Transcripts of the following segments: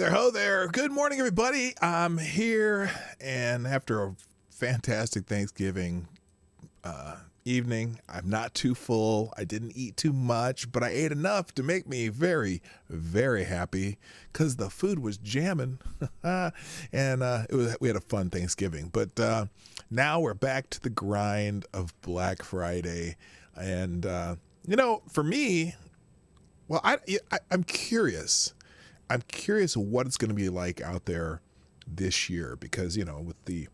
there, ho there. Good morning, everybody. I'm here, and after a fantastic Thanksgiving evening, I'm not too full. I didn't eat too much, but I ate enough to make me very, very happy because the food was jamming, and we had a fun Thanksgiving. But now we're back to the grind of Black Friday, and for me, well, I'm curious. I'm curious what it's going to be like out there this year because, with the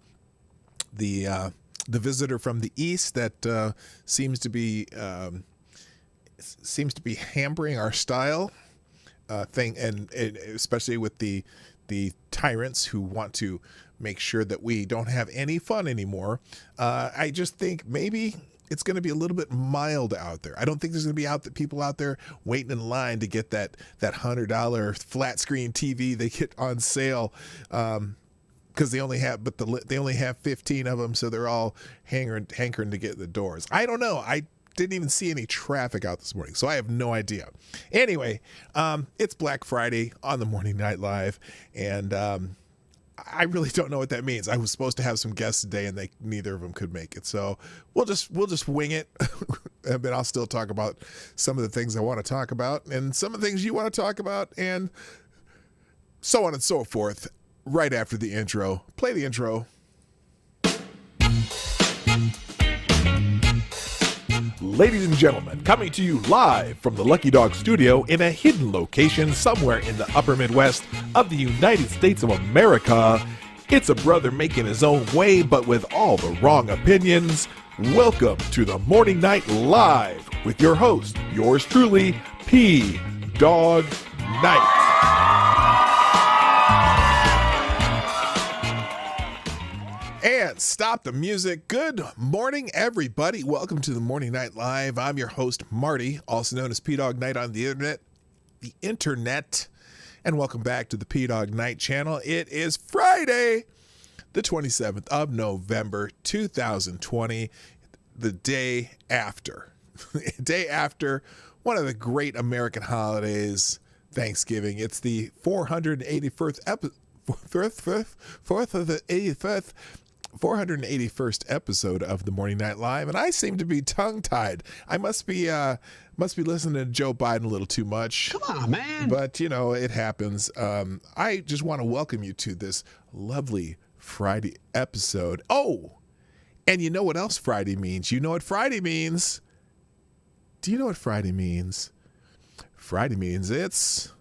visitor from the east that seems to be hampering our style thing, and especially with the tyrants who want to make sure that we don't have any fun anymore. I just think maybe it's going to be a little bit mild out there. I don't think there's going to be people out there waiting in line to get that $100 flat screen TV they get on sale because they only have 15 of them, so they're all hankering to get the doors. I don't know. I didn't even see any traffic out this morning, so I have no idea. Anyway, it's Black Friday on the Morning Night Live, and I really don't know what that means. I was supposed to have some guests today, and neither of them could make it. So we'll just wing it. But I'll still talk about some of the things I want to talk about, and some of the things you want to talk about, and so on and so forth. Right after the intro, play the intro. Ladies and gentlemen, coming to you live from the Lucky Dog studio in a hidden location somewhere in the upper Midwest of the United States of America, it's a brother making his own way but with all the wrong opinions. Welcome to the Morning Night Live with your host, yours truly, Dawg Knight. And stop the music. Good morning, everybody. Welcome to the Morning Night Live. I'm your host, Marty, also known as PDawgKnight on the internet. And welcome back to the PDawgKnight Channel. It is Friday, the 27th of November, 2020, the day after one of the great American holidays, Thanksgiving. It's the 481st episode of the Morning Night Live, and I seem to be tongue-tied. I must be listening to Joe Biden a little too much. Come on, man. But it happens. I just want to welcome you to this lovely Friday episode. Oh, and you know what else Friday means? You know what Friday means? Do you know what Friday means? Friday means it's...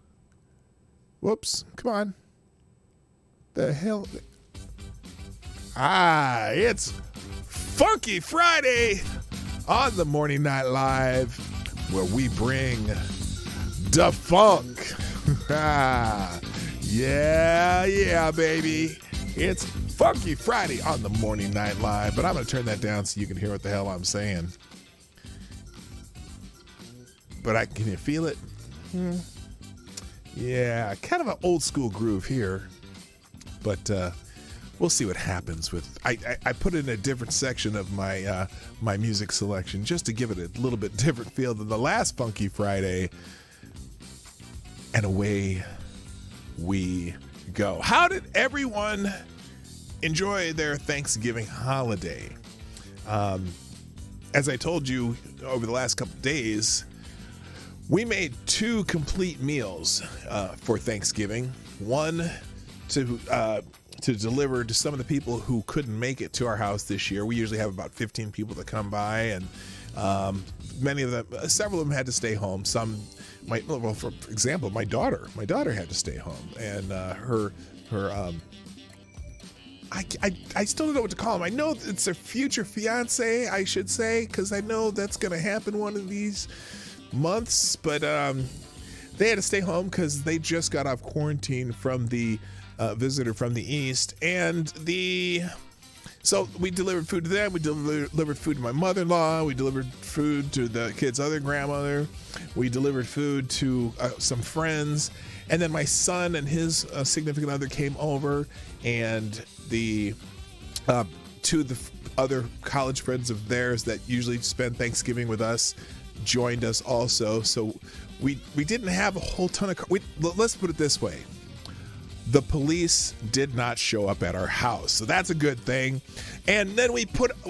Whoops, come on. The hell... It's Funky Friday on the Morning Night Live, where we bring the funk. Yeah, baby. It's Funky Friday on the Morning Night Live, but I'm going to turn that down so you can hear what the hell I'm saying. But can you feel it? Yeah, kind of an old school groove here, but we'll see what happens with. I put it in a different section of my my music selection just to give it a little bit different feel than the last Funky Friday. And away we go. How did everyone enjoy their Thanksgiving holiday? As I told you over the last couple of days, we made 2 complete meals for Thanksgiving. One to deliver to some of the people who couldn't make it to our house this year. We usually have about 15 people that come by, and several of them had to stay home. For example, my daughter had to stay home, and I still don't know what to call him. I know it's a future fiance, I should say, because I know that's going to happen one of these months, but they had to stay home because they just got off quarantine from the visitor from the east, and so we delivered food to them. We delivered food to my mother-in-law. We delivered food to the kid's other grandmother. We delivered food to some friends, and then my son and his significant other came over, and two of the other college friends of theirs that usually spend Thanksgiving with us joined us also. So we didn't have a whole ton of let's put it this way. the police did not show up at our house. So that's a good thing. And then we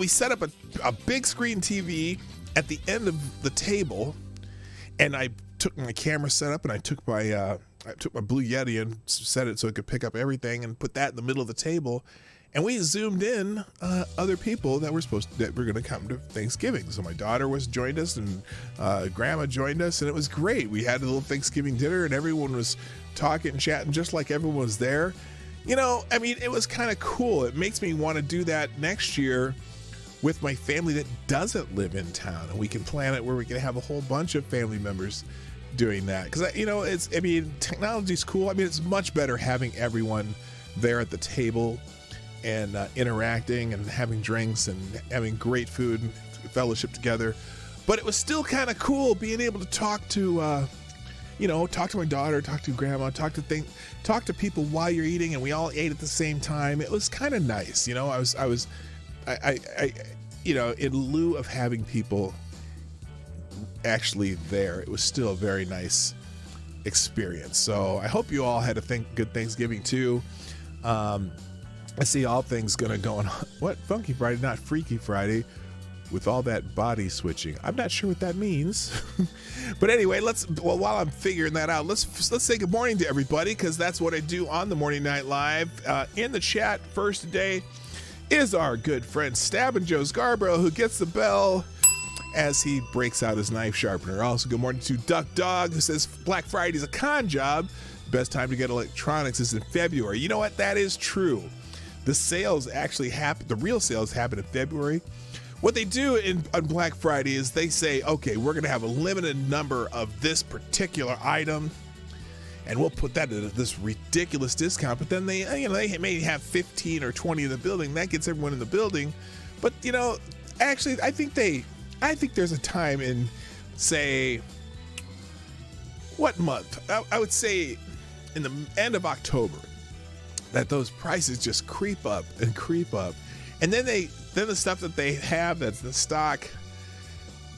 set up a big screen TV at the end of the table, and I took my camera set up, and I took my Blue Yeti and set it so it could pick up everything, and put that in the middle of the table. And we zoomed in other people that were going to come to Thanksgiving. So my daughter joined us, and Grandma joined us, and it was great. We had a little Thanksgiving dinner, and everyone was talking and chatting just like everyone was there. You know, I mean, it was kind of cool. It makes me want to do that next year with my family that doesn't live in town, and we can plan it where we can have a whole bunch of family members doing that. Because, you know, technology's cool. I mean, it's much better having everyone there at the table and interacting and having drinks and having great food and fellowship together. But it was still kind of cool being able to talk to my daughter, talk to Grandma, talk to people while you're eating, and we all ate at the same time. It was kind of nice. You know, I in lieu of having people actually there, it was still a very nice experience. So I hope you all had a good Thanksgiving too. I see all things gonna go on. What? Funky Friday, not Freaky Friday, with all that body switching. I'm not sure what that means. But anyway, while I'm figuring that out, let's say good morning to everybody, because that's what I do on the Morning Night Live. In the chat first today is our good friend Stabbin' Joe Scarborough, who gets the bell as he breaks out his knife sharpener. Also, good morning to Duck Dog, who says Black Friday's a con job. Best time to get electronics is in February. You know what? That is true. The sales actually happen. The real sales happen in February. What they do on Black Friday is they say, okay, we're going to have a limited number of this particular item, and we'll put that at this ridiculous discount. But then they may have 15 or 20 in the building. That gets everyone in the building. But actually, I think there's a time in, say, what month? I would say in the end of October, that those prices just creep up, and then the stuff that they have that's in stock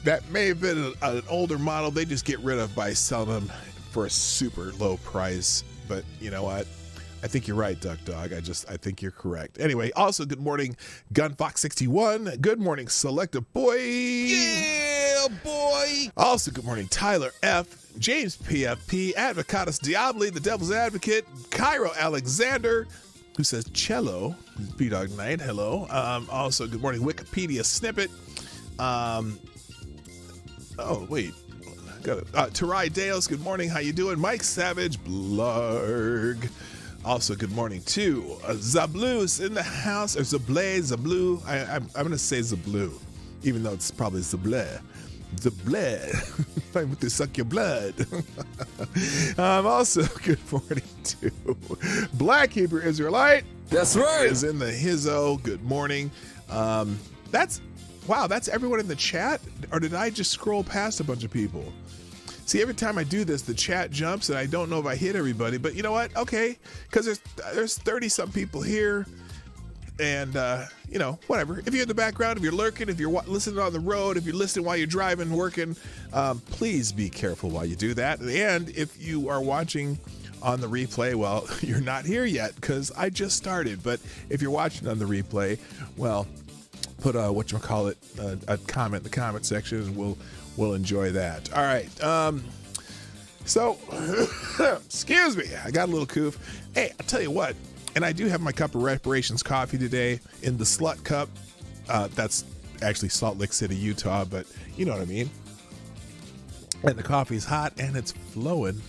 that may have been an older model, they just get rid of by selling them for a super low price. But you know what? I think you're right, Duck Dog. I think you're correct. Anyway, also good morning, Gunfox61. Good morning, Selective Boy. Yeah, boy. Also good morning, Tyler F. James PFP, Advocatus Diabli, the Devil's Advocate, Cairo Alexander, who says cello, PDawgKnight, hello. Also, good morning, Wikipedia Snippet. Tarai Dales, good morning, how you doing? Mike Savage, Blarg. Also, good morning to Zablu's in the house, or Zablu. I'm going to say Zablu, even though it's probably Zablé. The blood. I'm going to suck your blood. Also, good morning to Black Hebrew Israelite. That's right. Is in the hizzo. Good morning. That's everyone in the chat. Or did I just scroll past a bunch of people? See, every time I do this, the chat jumps, and I don't know if I hit everybody. But you know what? Okay, because there's 30-some people here. And, whatever. If you're in the background, if you're lurking, if you're listening on the road, if you're listening while you're driving, working, please be careful while you do that. And if you are watching on the replay, well, you're not here yet because I just started. But if you're watching on the replay, well, put a comment in the comment section, and we'll enjoy that. All right. So, excuse me. I got a little coof. Hey, I'll tell you what. And I do have my cup of Reparations coffee today in the Slut Cup. That's actually Salt Lake City, Utah, but you know what I mean. And the coffee's hot and it's flowing.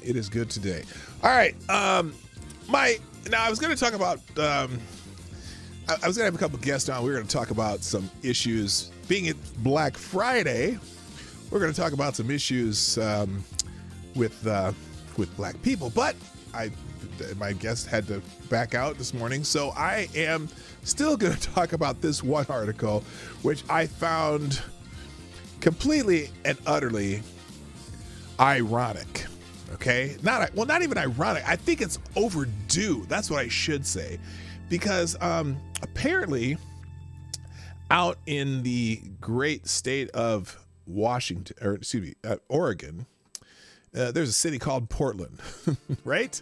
It is good today. All right. Now I was going to talk about, I was going to have a couple of guests on. We were going to talk about some issues. Being it Black Friday, we're going to talk about some issues with black people. But my guest had to back out this morning, so I am still going to talk about this one article, which I found completely and utterly ironic. Okay, not even ironic. I think it's overdue. That's what I should say, because apparently, out in the great state of Oregon, there's a city called Portland, right?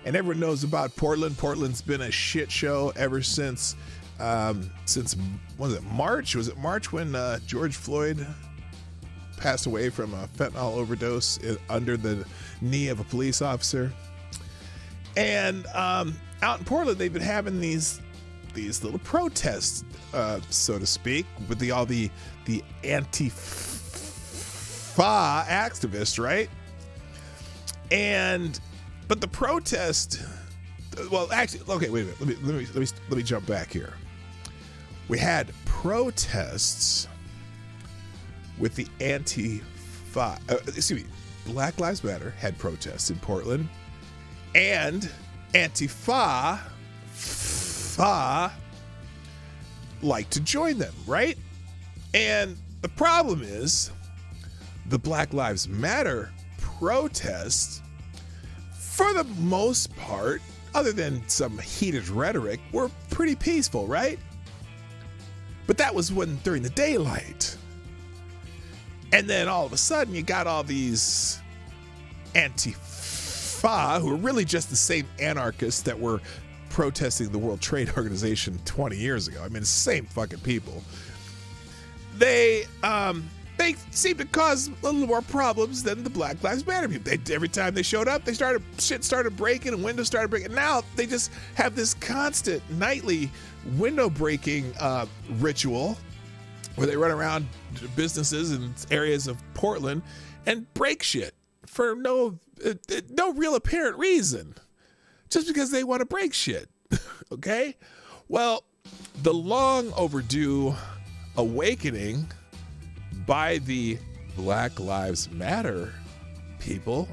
And everyone knows about Portland. Portland's been a shit show ever since was it March? Was it March when George Floyd passed away from a fentanyl overdose under the knee of a police officer? And out in Portland, they've been having these little protests, so to speak, with all the Antifa activists, right? But the protest, well, actually, okay, wait a minute. Let me jump back here. We had protests with the Antifa. Black Lives Matter had protests in Portland, and Antifa like to join them, right? And the problem is the Black Lives Matter protests, for the most part, other than some heated rhetoric, were pretty peaceful, right? But that was during the daylight. And then all of a sudden you got all these Antifa, who are really just the same anarchists that were protesting the World Trade Organization 20 years ago. I mean, it's the same fucking people. They seem to cause a little more problems than the Black Lives Matter people. Every time they showed up, shit started breaking and windows started breaking. Now they just have this constant nightly window breaking ritual where they run around businesses and areas of Portland and break shit for no real apparent reason, just because they want to break shit. Okay? Well, the long overdue awakening by the Black Lives Matter people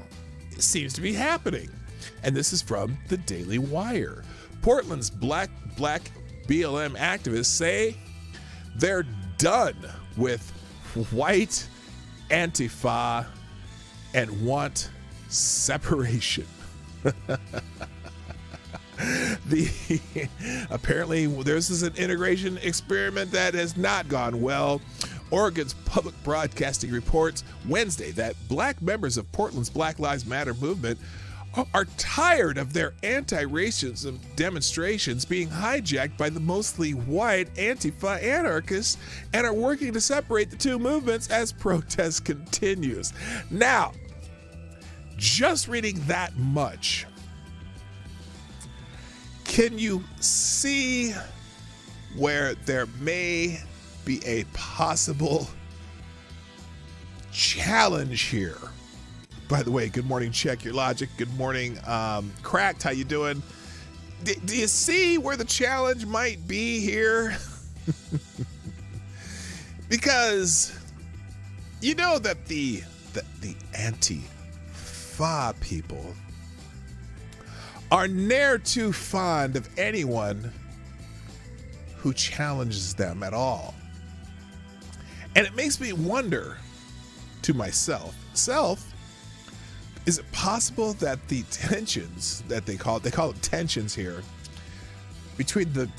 seems to be happening. And this is from the Daily Wire. Portland's black BLM activists say they're done with white Antifa and want separation. Apparently this is an integration experiment that has not gone well. Oregon's Public Broadcasting reports Wednesday that black members of Portland's Black Lives Matter movement are tired of their anti-racism demonstrations being hijacked by the mostly white Antifa anarchists and are working to separate the two movements as protest continues. Now, just reading that much, can you see where there may be a possible challenge here? By the way, good morning, Check Your Logic. Good morning, Cracked. How you doing? Do you see where the challenge might be here? Because you know that the Antifa people are ne'er too fond of anyone who challenges them at all. And it makes me wonder to myself, is it possible that the tensions that they call them tensions here between the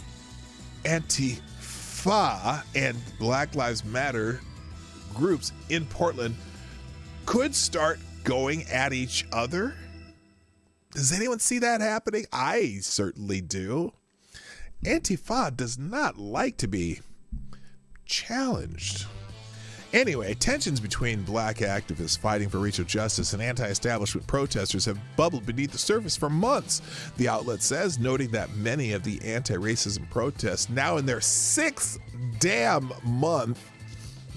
Antifa and Black Lives Matter groups in Portland could start going at each other? Does anyone see that happening? I certainly do. Antifa does not like to be challenged. Anyway, tensions between black activists fighting for racial justice and anti-establishment protesters have bubbled beneath the surface for months, the outlet says, noting that many of the anti-racism protests now in their 6th damn month.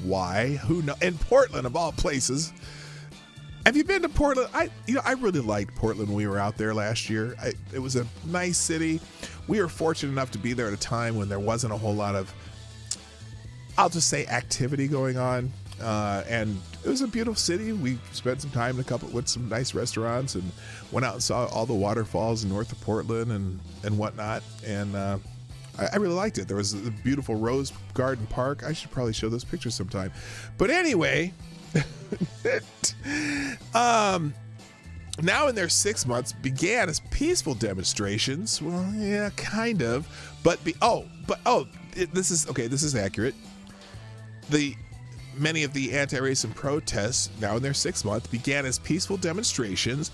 Why? Who knows? In Portland, of all places. Have you been to Portland? I really liked Portland when we were out there last year. It was a nice city. We were fortunate enough to be there at a time when there wasn't a whole lot of, I'll just say, activity going on. And it was a beautiful city. We spent some time with some nice restaurants and went out and saw all the waterfalls north of Portland and whatnot. And I really liked it. There was a beautiful Rose Garden Park. I should probably show those pictures sometime. But anyway, now in their 6 months began as peaceful demonstrations. Well, yeah, kind of. This is accurate. Many of the anti-racism protests now in their 6th month began as peaceful demonstrations,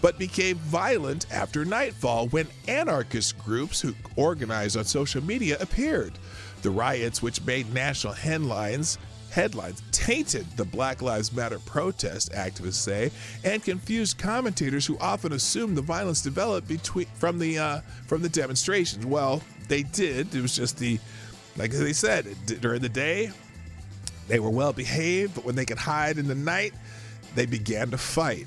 but became violent after nightfall when anarchist groups who organized on social media appeared. The riots, which made national headlines, tainted the Black Lives Matter protest, activists say, and confused commentators who often assumed the violence developed from the demonstrations. Well, they did. It was just like they said, during the day, they were well behaved, but when they could hide in the night, they began to fight.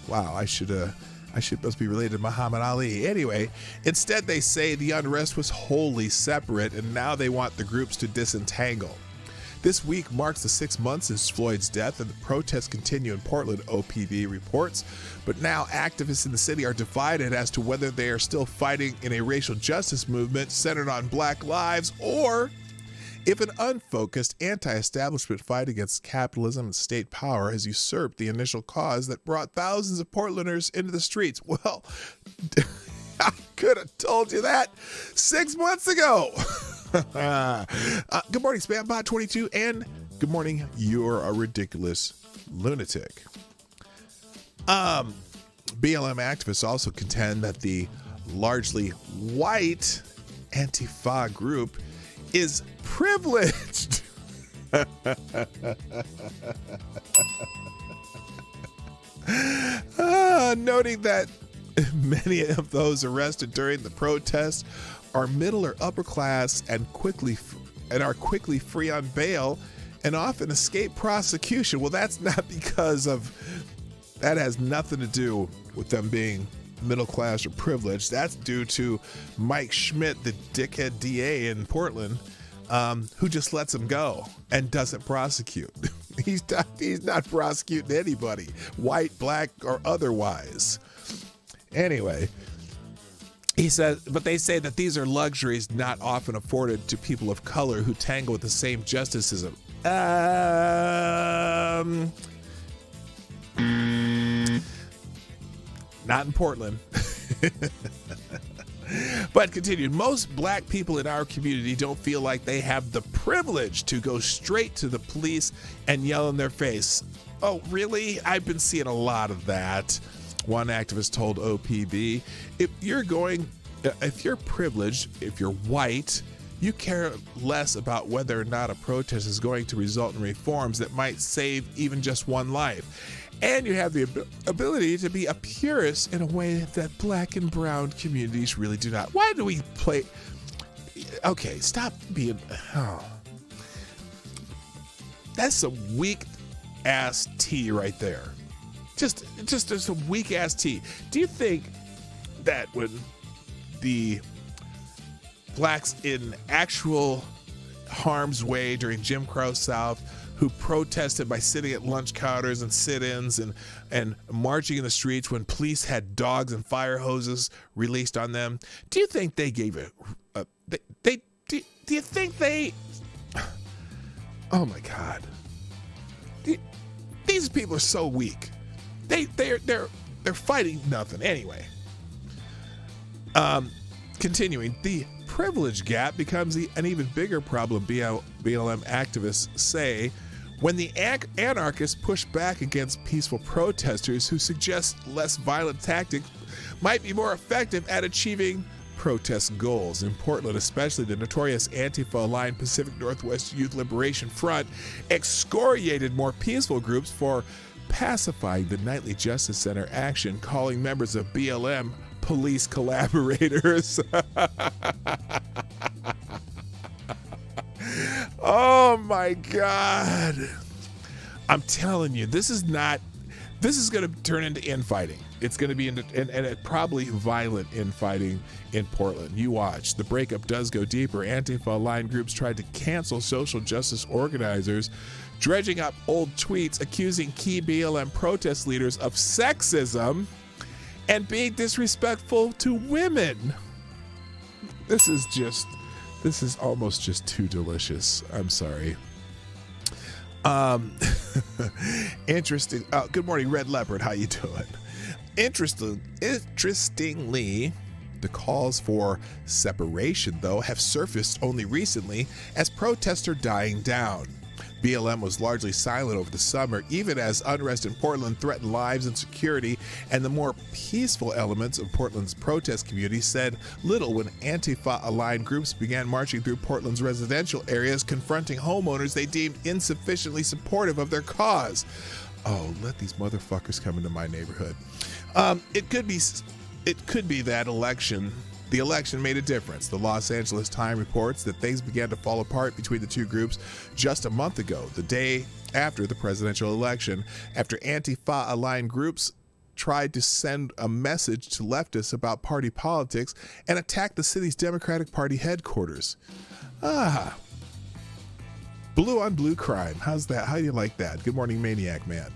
Wow, must be related to Muhammad Ali. Anyway, instead they say the unrest was wholly separate, and now they want the groups to disentangle. This week marks the 6 months since Floyd's death, and the protests continue in Portland, OPB reports. But now activists in the city are divided as to whether they are still fighting in a racial justice movement centered on black lives, or if an unfocused anti-establishment fight against capitalism and state power has usurped the initial cause that brought thousands of Portlanders into the streets. Well, I could have told you that 6 months ago. Good morning, SpamBot22, and good morning, you're a ridiculous lunatic. BLM activists also contend that the largely white Antifa group is privileged. Noting that many of those arrested during the protest are middle or upper class and are quickly free on bail and often escape prosecution. Well, that's not because that has nothing to do with them being middle class or privileged. That's due to Mike Schmidt, the dickhead DA in Portland, who just lets them go and doesn't prosecute. He's not prosecuting anybody, white, black, or otherwise. Anyway, he says, but they say that these are luxuries not often afforded to people of color who tangle with the same justice system. Not in Portland. But continued, most black people in our community don't feel like they have the privilege to go straight to the police and yell in their face. Oh, really? I've been seeing a lot of that. One activist told OPB, if you're privileged, if you're white, you care less about whether or not a protest is going to result in reforms that might save even just one life. And you have the ability to be a purist in a way that black and brown communities really do not. Why do we play? Okay, stop being. Oh. That's some weak ass tea right there. Just a weak ass tea. Do you think that when the blacks in actual harm's way during Jim Crow South, who protested by sitting at lunch counters and sit-ins and marching in the streets when police had dogs and fire hoses released on them, do you think they gave do you think they? Oh my God, these people are so weak. They're fighting nothing anyway. Continuing, the privilege gap becomes an even bigger problem, BLM activists say, when the anarchists push back against peaceful protesters who suggest less violent tactics might be more effective at achieving protest goals. In Portland, especially, the notorious Antifa-aligned Pacific Northwest Youth Liberation Front excoriated more peaceful groups for pacifying the nightly Justice Center action, calling members of BLM police collaborators. Oh my God. I'm telling you, this is going to turn into infighting. It's going to be and probably violent infighting in Portland. You watch. The breakup does go deeper. Antifa-aligned groups tried to cancel social justice organizers, dredging up old tweets accusing key BLM protest leaders of sexism and being disrespectful to women. This is almost just too delicious. I'm sorry. Interesting. Good morning, Red Leopard. How you doing? Interestingly, the calls for separation, though, have surfaced only recently as protests are dying down. BLM was largely silent over the summer, even as unrest in Portland threatened lives and security, and the more peaceful elements of Portland's protest community said little when Antifa-aligned groups began marching through Portland's residential areas, confronting homeowners they deemed insufficiently supportive of their cause. Oh, let these motherfuckers come into my neighborhood. It could be that the election made a difference. The Los Angeles Times reports that things began to fall apart between the two groups just a month ago, the day after the presidential election, after Antifa-aligned groups tried to send a message to leftists about party politics and attack the city's Democratic Party headquarters. Blue on blue crime. How's that? How do you like that? Good morning, Maniac Man.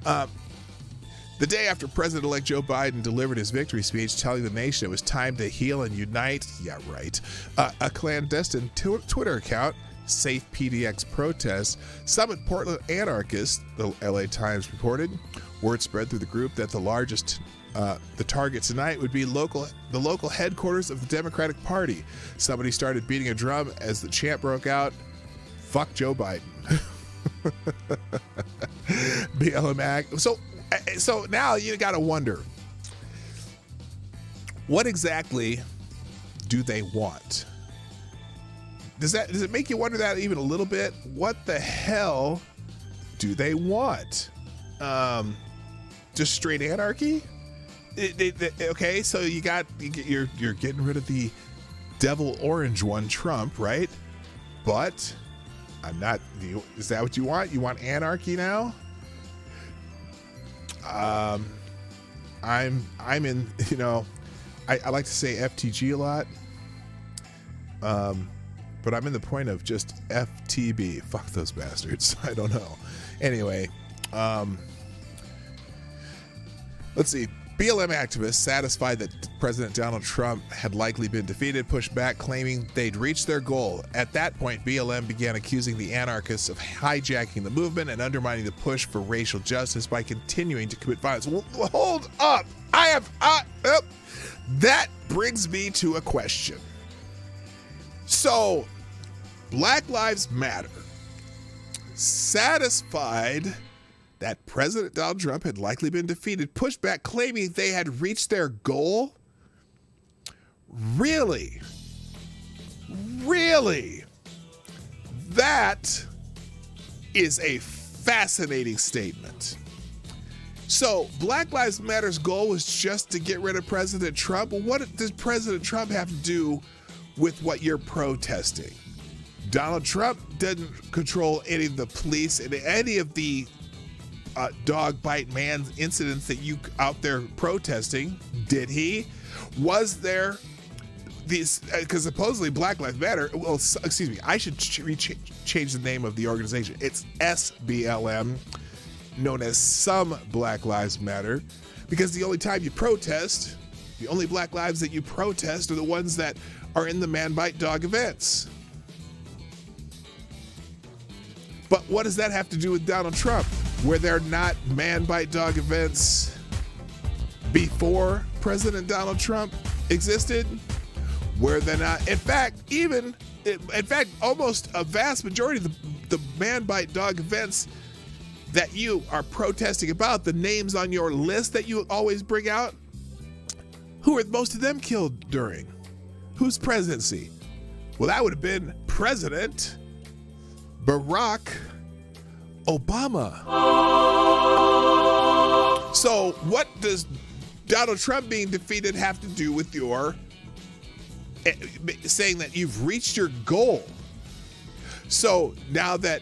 The day after President-elect Joe Biden delivered his victory speech telling the nation it was time to heal and unite, yeah, right, a clandestine Twitter account, Safe PDX Protest, summoned Portland anarchists, the LA Times reported. Word spread through the group that the target tonight would be the local headquarters of the Democratic Party. Somebody started beating a drum as the chant broke out, "Fuck Joe Biden." BLM Act. So now you got to wonder, what exactly do they want? Does it make you wonder that even a little bit? What the hell do they want? Just straight anarchy? Okay, so you're getting rid of the devil orange one, Trump, right? But I'm not. Is that what you want? You want anarchy now? I'm in, I like to say FTG a lot, but I'm in the point of just FTB. Fuck those bastards. I don't know. Anyway, let's see. BLM activists, satisfied that President Donald Trump had likely been defeated, pushed back, claiming they'd reached their goal. At that point, BLM began accusing the anarchists of hijacking the movement and undermining the push for racial justice by continuing to commit violence. Well, hold up. That brings me to a question. So, Black Lives Matter, satisfied that President Donald Trump had likely been defeated, pushed back, claiming they had reached their goal? Really? Really? That is a fascinating statement. So, Black Lives Matter's goal was just to get rid of President Trump? Well, what does President Trump have to do with what you're protesting? Donald Trump didn't control any of the police and any of the dog bite man incidents that you out there protesting, did he? Was there these, because supposedly Black Lives Matter, well, excuse me, I should change the name of the organization. It's SBLM, known as Some Black Lives Matter, because the only time you protest, the only Black lives that you protest are the ones that are in the man bite dog events. But what does that have to do with Donald Trump? Were there not man bite dog events before President Donald Trump existed? Were there not? In fact, almost a vast majority of the man bite dog events that you are protesting about, the names on your list that you always bring out, who were most of them killed during? Whose presidency? Well, that would have been President Barack Obama. So what does Donald Trump being defeated have to do with your saying that you've reached your goal? So now that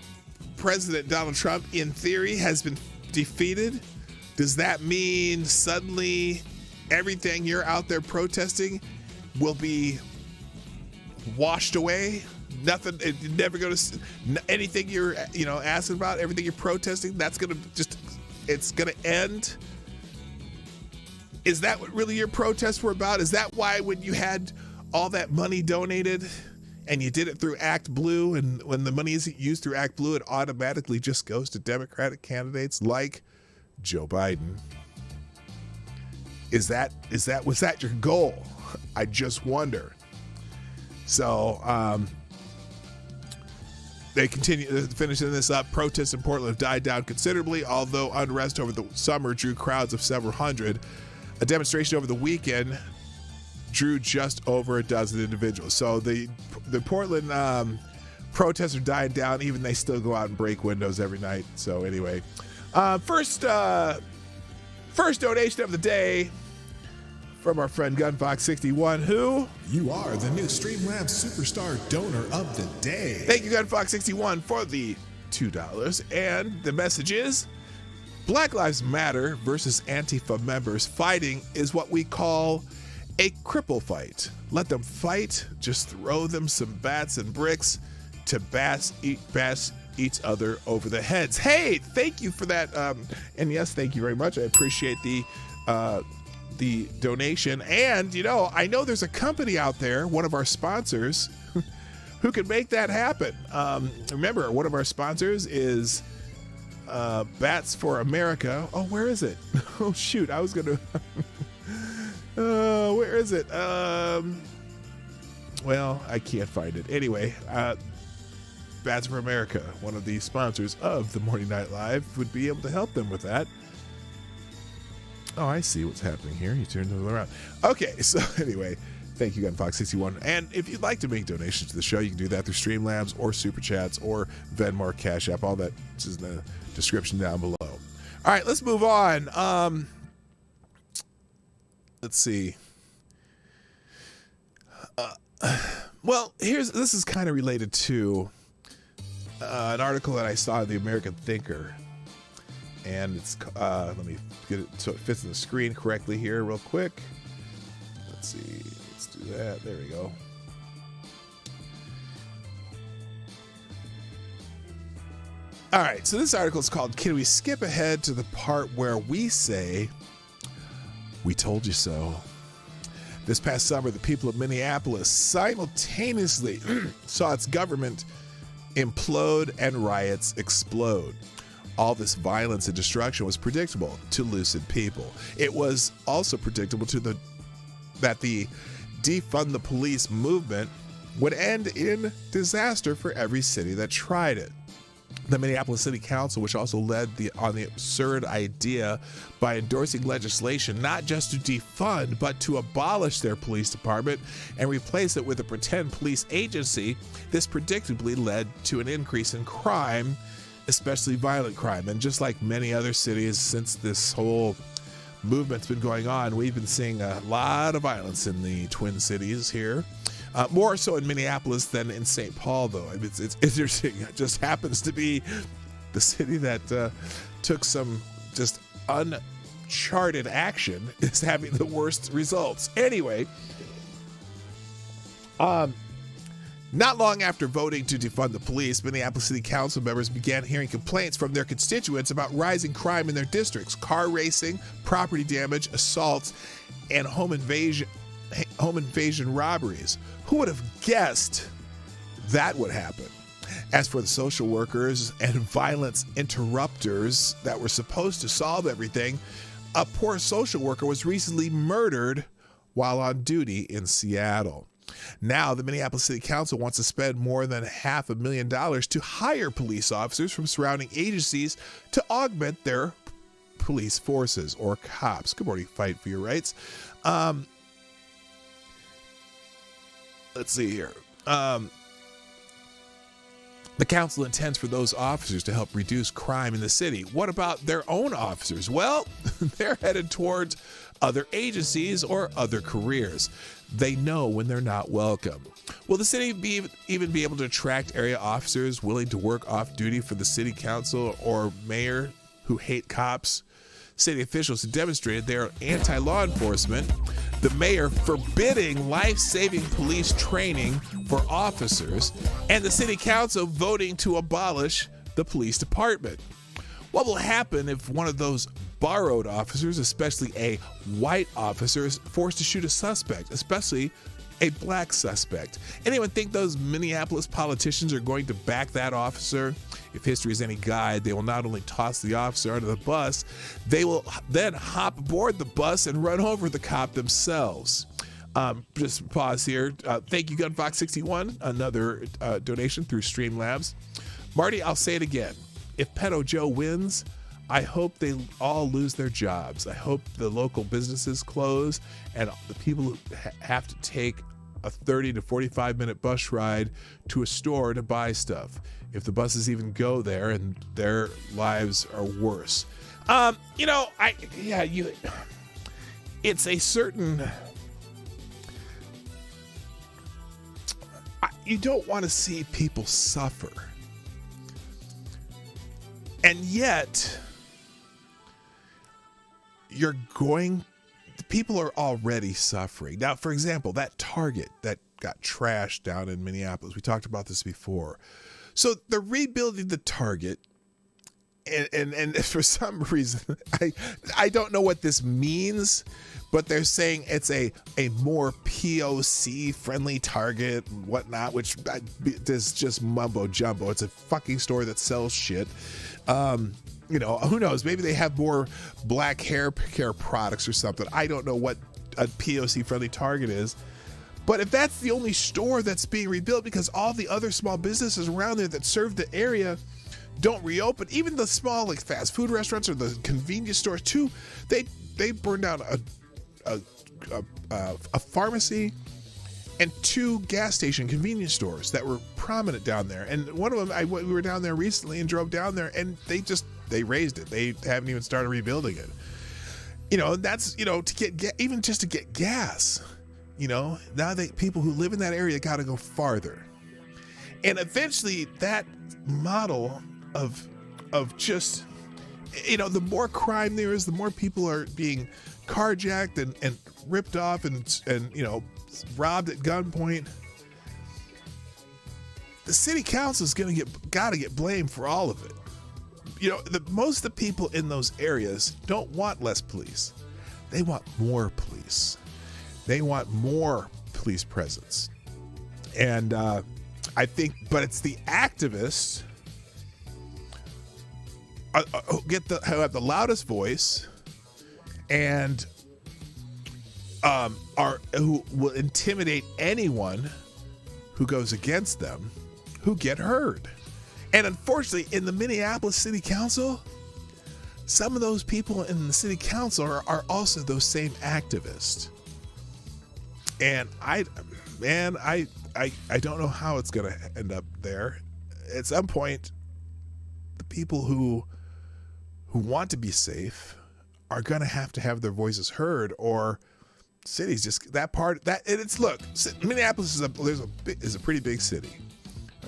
President Donald Trump, in theory, has been defeated, does that mean suddenly everything you're out there protesting will be washed away? Nothing, never going to, anything you're, asking about, everything you're protesting, that's going to it's going to end? Is that what really your protests were about? Is that why when you had all that money donated and you did it through Act Blue, and when the money isn't used through Act Blue, it automatically just goes to Democratic candidates like Joe Biden? Was that your goal? I just wonder. So, They continue finishing this up. Protests in Portland have died down considerably, although unrest over the summer drew crowds of several hundred. A demonstration over the weekend drew just over a dozen individuals. So the Portland protests are dying down. Even they still go out and break windows every night. So anyway, first donation of the day from our friend Gunfox61, who you are the new Streamlabs Superstar Donor of the Day. Thank you, Gunfox61, for the $2. And the message is, Black Lives Matter versus Antifa members fighting is what we call a cripple fight. Let them fight. Just throw them some bats and bricks to bash each other over the heads. Hey, thank you for that. And yes, thank you very much. I appreciate the donation. And, you know, I know there's a company out there, one of our sponsors, who can make that happen. Remember, one of our sponsors is Bats for America. Oh, where is it? Oh, shoot. I was going to... where is it? Well, I can't find it. Anyway, Bats for America, one of the sponsors of the Morning Night Live, would be able to help them with that. Oh, I see what's happening here. You turned it around. Okay, so anyway, thank you, Gunfox61. And if you'd like to make donations to the show, you can do that through Streamlabs or Super Chats or Venmo or Cashapp. All that is in the description down below. All right, let's move on. Let's see. Well, this is kind of related to an article that I saw in the American Thinker. And it's, let me get it so it fits on the screen correctly here real quick. Let's see, let's do that. There we go. All right, so this article is called, Can We Skip Ahead to the Part Where We Say, We Told You So? This past summer, the people of Minneapolis simultaneously saw its government implode and riots explode. All this violence and destruction was predictable to lucid people. It was also predictable that the defund the police movement would end in disaster for every city that tried it. The Minneapolis City Council, which also led on the absurd idea by endorsing legislation not just to defund, but to abolish their police department and replace it with a pretend police agency, this predictably led to an increase in crime, especially violent crime. And just like many other cities, since this whole movement's been going on, we've been seeing a lot of violence in the Twin Cities here. More so in Minneapolis than in St. Paul, though. I mean, it's interesting. It just happens to be the city that took some just uncharted action is having the worst results. Anyway, not long after voting to defund the police, Minneapolis City Council members began hearing complaints from their constituents about rising crime in their districts, car racing, property damage, assaults, and home invasion robberies. Who would have guessed that would happen? As for the social workers and violence interrupters that were supposed to solve everything, a poor social worker was recently murdered while on duty in Seattle. Now, the Minneapolis City Council wants to spend more than $500,000 to hire police officers from surrounding agencies to augment their police forces, or cops. Good morning, Fight for Your Rights. Let's see here. The council intends for those officers to help reduce crime in the city. What about their own officers? Well, they're headed towards other agencies or other careers. They know when they're not welcome. Will the city even be able to attract area officers willing to work off duty for the city council or mayor who hate cops? City officials have demonstrated they are anti-law enforcement. The mayor forbidding life-saving police training for officers, and the city council voting to abolish the police department. What will happen if one of those borrowed officers, especially a white officer, is forced to shoot a suspect, especially a black suspect? Anyone think those Minneapolis politicians are going to back that officer? If history is any guide, they will not only toss the officer under the bus, they will then hop aboard the bus and run over the cop themselves. Just pause here. Thank you, GunFox61, another donation through Streamlabs. Marty, I'll say it again. If Pedo Joe wins, I hope they all lose their jobs. I hope the local businesses close and the people who have to take a 30 to 45-minute bus ride to a store to buy stuff, if the buses even go there, and their lives are worse. It's a certain... You don't want to see people suffer. And yet, people are already suffering. Now, for example, that Target that got trashed down in Minneapolis, we talked about this before. So they're rebuilding the Target, and for some reason, I don't know what this means, but they're saying it's a more POC friendly Target and whatnot, which is just mumbo jumbo. It's a fucking store that sells shit. Who knows? Maybe they have more black hair care products or something. I don't know what a POC friendly Target is. But if that's the only store that's being rebuilt because all the other small businesses around there that serve the area don't reopen, even the small like fast food restaurants or the convenience stores too, they burned down a pharmacy and 2 gas station convenience stores that were prominent down there. And one of them, we were down there recently and drove down there, and they raised it. They haven't even started rebuilding it. That's to get even just to get gas. Now people who live in that area got to go farther, and eventually that model of just the more crime there is, the more people are being carjacked and ripped off and robbed at gunpoint. The city council is got to get blamed for all of it. Most of the people in those areas don't want less police. They want more police. They want more police presence. And I think, but it's the activists who have the loudest voice and who will intimidate anyone who goes against them, who get heard. And unfortunately, in the Minneapolis City Council, some of those people in the City Council are also those same activists. And I don't know how it's going to end up there. At some point, the people who want to be safe are going to have their voices heard, or cities just that part that. And it's look, Minneapolis is a pretty big city.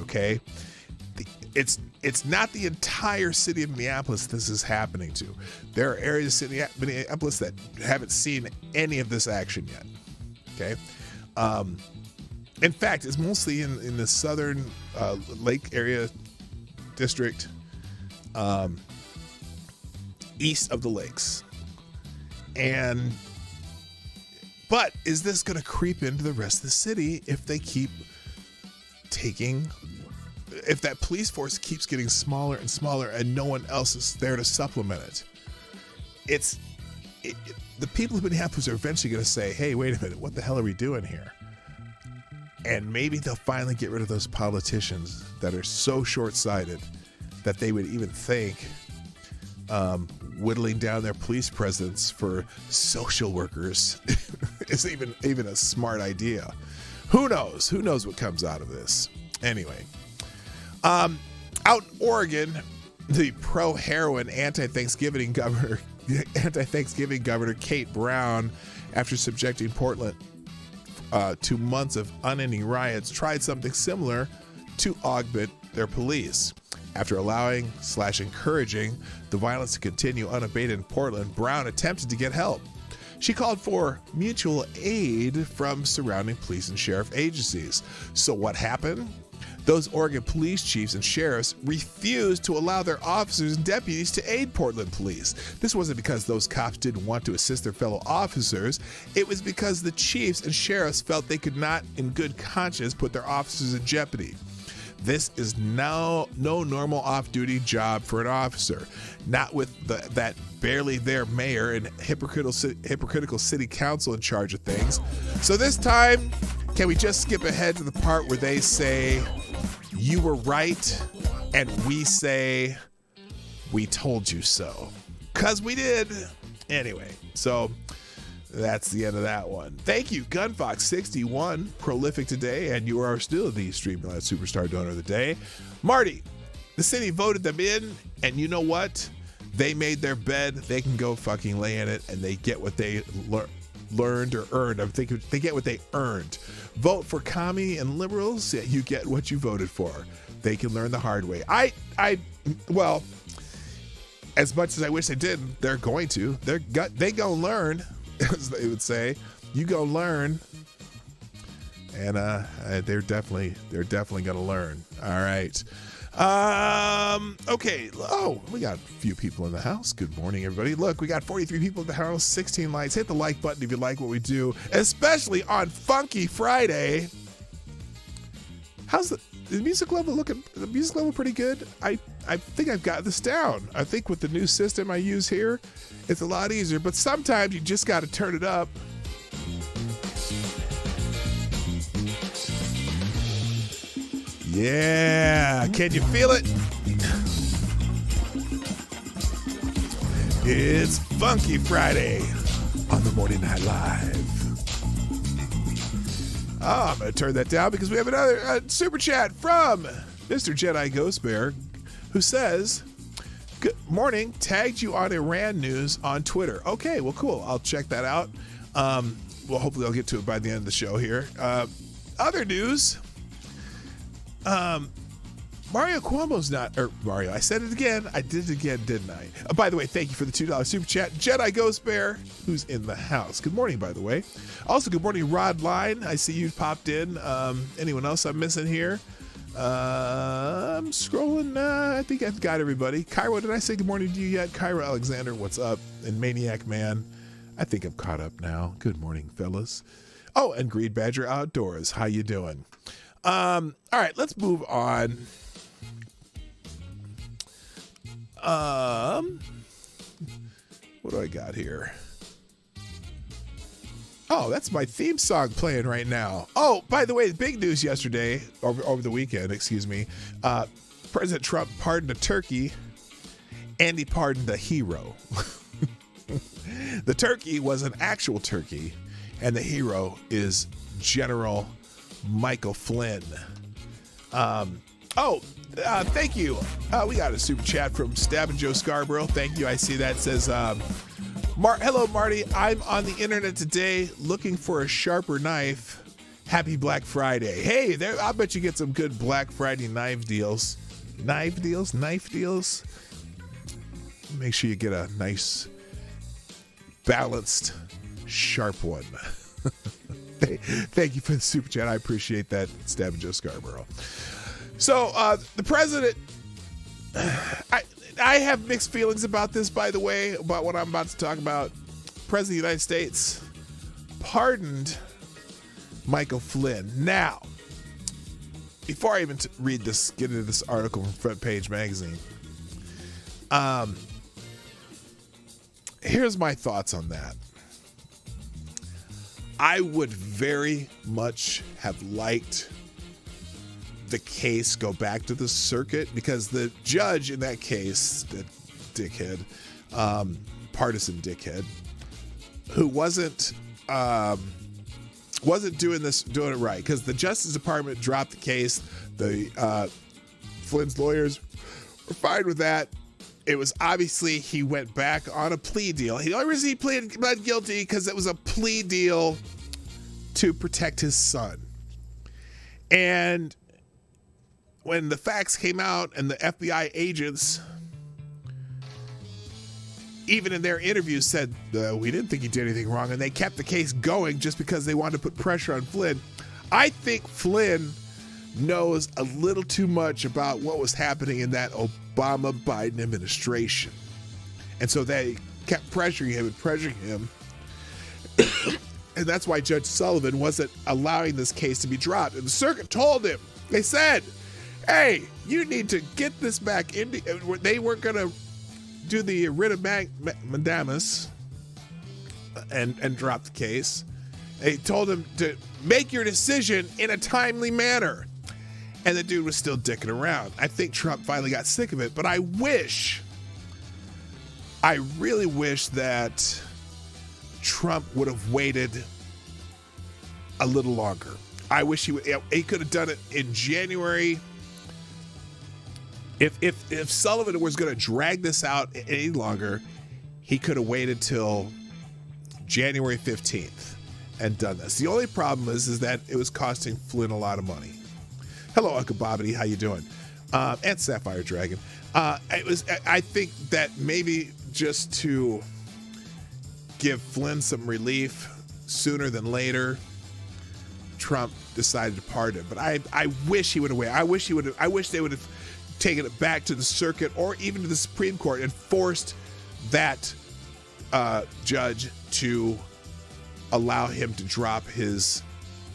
Okay, it's not the entire city of Minneapolis this is happening to. There are areas of Minneapolis that haven't seen any of this action yet. Okay. In fact, it's mostly in the southern lake area district, east of the lakes. But is this going to creep into the rest of the city if they keep if that police force keeps getting smaller and smaller and no one else is there to supplement it? The people of Minneapolis are eventually going to say, hey, wait a minute, what the hell are we doing here? And maybe they'll finally get rid of those politicians that are so short-sighted that they would even think whittling down their police presence for social workers is even a smart idea. Who knows? Who knows what comes out of this? Anyway, out in Oregon, the pro-heroin anti-Thanksgiving governor Kate Brown, after subjecting Portland to months of unending riots, tried something similar to augment their police. After allowing/encouraging the violence to continue unabated in Portland, Brown attempted to get help. She called for mutual aid from surrounding police and sheriff agencies. So what happened? Those Oregon police chiefs and sheriffs refused to allow their officers and deputies to aid Portland police. This wasn't because those cops didn't want to assist their fellow officers. It was because the chiefs and sheriffs felt they could not, in good conscience, put their officers in jeopardy. This is now no normal off-duty job for an officer, not with that barely there mayor and hypocritical city council in charge of things. So this time, can we just skip ahead to the part where they say, you were right, and we say, we told you so? Because we did. Anyway, so that's the end of that one. Thank you, Gunfox61, prolific today, and you are still the Streamline Superstar Donor of the Day. Marty, the city voted them in, and you know what? They made their bed. They can go fucking lay in it, and they get what they learned or earned. I think they get what they earned. Vote for commie and liberals. Yeah, you get what you voted for. They can learn the hard way. Well, as much as I wish they didn't, they're going to. They gonna learn, as they would say. You go learn, and they're definitely gonna learn. All right. Okay. Oh, we got a few people in the house. Good morning, everybody. Look, we got 43 people in the house, 16 likes. Hit the like button if you like what we do, especially on Funky Friday. How's the music level looking? The music level pretty good. I think I've got this down. I think with the new system I use here, it's a lot easier, but sometimes you just got to turn it up. Yeah, can you feel it? It's Funky Friday on the Morning Night Live. I'm going to turn that down because we have another super chat from Mr. Jedi Ghost Bear, who says, good morning, tagged you on Iran news on Twitter. Okay, well, cool. I'll check that out. Well, hopefully I'll get to it by the end of the show here. Other news, Mario Cuomo's not, or Mario, I said it again. I did it again, didn't I? By the way, thank you for the $2 super chat. Jedi Ghost Bear, who's in the house. Good morning, by the way. Also, good morning, Rod Line. I see you popped in. Anyone else I'm missing here? I'm scrolling. I think I've got everybody. Cairo, did I say good morning to you yet? Cairo Alexander, what's up? And Maniac Man, I think I'm caught up now. Good morning, fellas. Oh, and Greed Badger Outdoors. How you doing? All right, let's move on. What do I got here? Oh, that's my theme song playing right now. Oh, by the way, the big news yesterday, over the weekend, excuse me, President Trump pardoned a turkey, and he pardoned a hero. The turkey was an actual turkey, and the hero is General Michael Flynn. Thank you. We got a super chat from Stabbin' Joe Scarborough. Thank you. I see that. It says, hello, Marty. I'm on the internet today looking for a sharper knife. Happy Black Friday. Hey, I bet you get some good Black Friday knife deals. Knife deals? Make sure you get a nice, balanced, sharp one. Thank you for the super chat. I appreciate that, Stabbin' Joe Scarborough. So, the president, I have mixed feelings about this, by the way, about what I'm about to talk about. President of the United States pardoned Michael Flynn. Now, before I even read this, get into this article from Front Page Magazine, here's my thoughts on that. I would very much have liked the case go back to the circuit, because the judge in that case, the dickhead, partisan dickhead, who wasn't doing it right, because the Justice Department dropped the case. The Flynn's lawyers were fine with that. It was obviously he went back on a plea deal. The only reason he pled guilty because it was a plea deal to protect his son. And when the facts came out and the FBI agents, even in their interviews, said, we didn't think he did anything wrong, and they kept the case going just because they wanted to put pressure on Flynn. I think Flynn knows a little too much about what was happening in that Obama-Biden administration. And so they kept pressuring him. And that's why Judge Sullivan wasn't allowing this case to be dropped. And the circuit told him, they said, hey, you need to get this back in. They weren't going to do the writ of mandamus and drop the case. They told him to make your decision in a timely manner. And the dude was still dicking around. I think Trump finally got sick of it, but I really wish that Trump would have waited a little longer. I wish he could have done it in January. If Sullivan was going to drag this out any longer, he could have waited till January 15th and done this. The only problem is that it was costing Flynn a lot of money. Hello, Uncle Bobbity, how you doing? And Sapphire Dragon. I think that maybe just to give Flynn some relief sooner than later, Trump decided to pardon him. But I wish he would have waited. I wish they would have taken it back to the circuit or even to the Supreme Court and forced that judge to allow him to drop his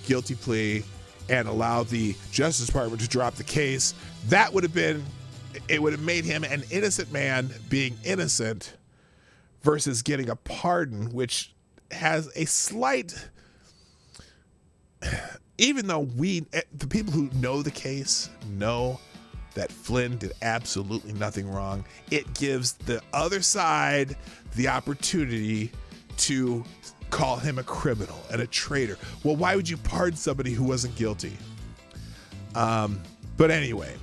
guilty plea and allow the Justice Department to drop the case. That would have made him an innocent man being innocent versus getting a pardon, which has a slight, even though the people who know the case know that Flynn did absolutely nothing wrong, it gives the other side the opportunity to call him a criminal and a traitor. Well, why would you pardon somebody who wasn't guilty? But anyway,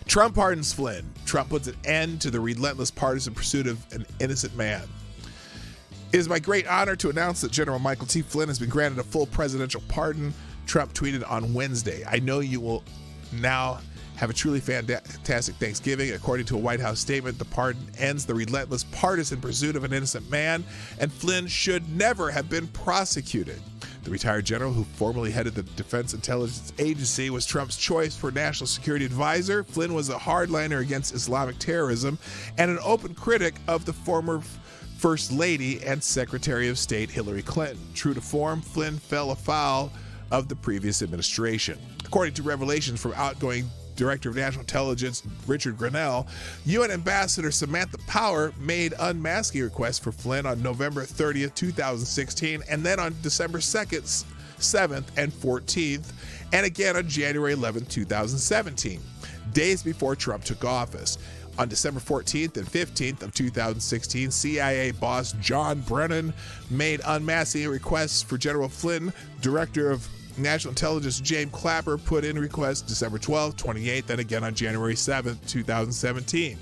Trump pardons Flynn. Trump puts an end to the relentless partisan pursuit of an innocent man. It is my great honor to announce that General Michael T. Flynn has been granted a full presidential pardon, Trump tweeted on Wednesday. I know you will now have a truly fantastic Thanksgiving. According to a White House statement, the pardon ends the relentless partisan pursuit of an innocent man, and Flynn should never have been prosecuted. The retired general, who formerly headed the Defense Intelligence Agency, was Trump's choice for national security advisor. Flynn was a hardliner against Islamic terrorism and an open critic of the former First Lady and Secretary of State Hillary Clinton. True to form, Flynn fell afoul of the previous administration. According to revelations from outgoing Director of National Intelligence Richard Grenell, UN Ambassador Samantha Power made unmasking requests for Flynn on November 30th, 2016, and then on December 2nd, 7th, and 14th, and again on January 11th, 2017, days before Trump took office. On December 14th and 15th of 2016, CIA boss John Brennan made unmasking requests for General Flynn. Director of National Intelligence James Clapper put in requests December 12th, 28th, and again on January 7th, 2017.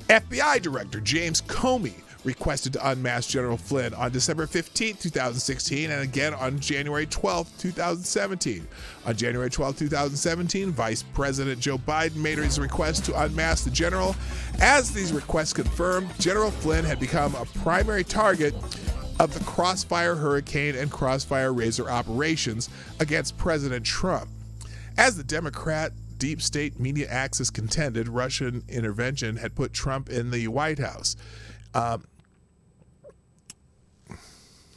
FBI Director James Comey requested to unmask General Flynn on December 15th, 2016, and again on January 12th, 2017. On January 12th, 2017, Vice President Joe Biden made his request to unmask the general. As these requests confirmed, General Flynn had become a primary target of the Crossfire Hurricane and Crossfire Razor operations against President Trump. As the Democrat deep state media axis contended, Russian intervention had put Trump in the White House.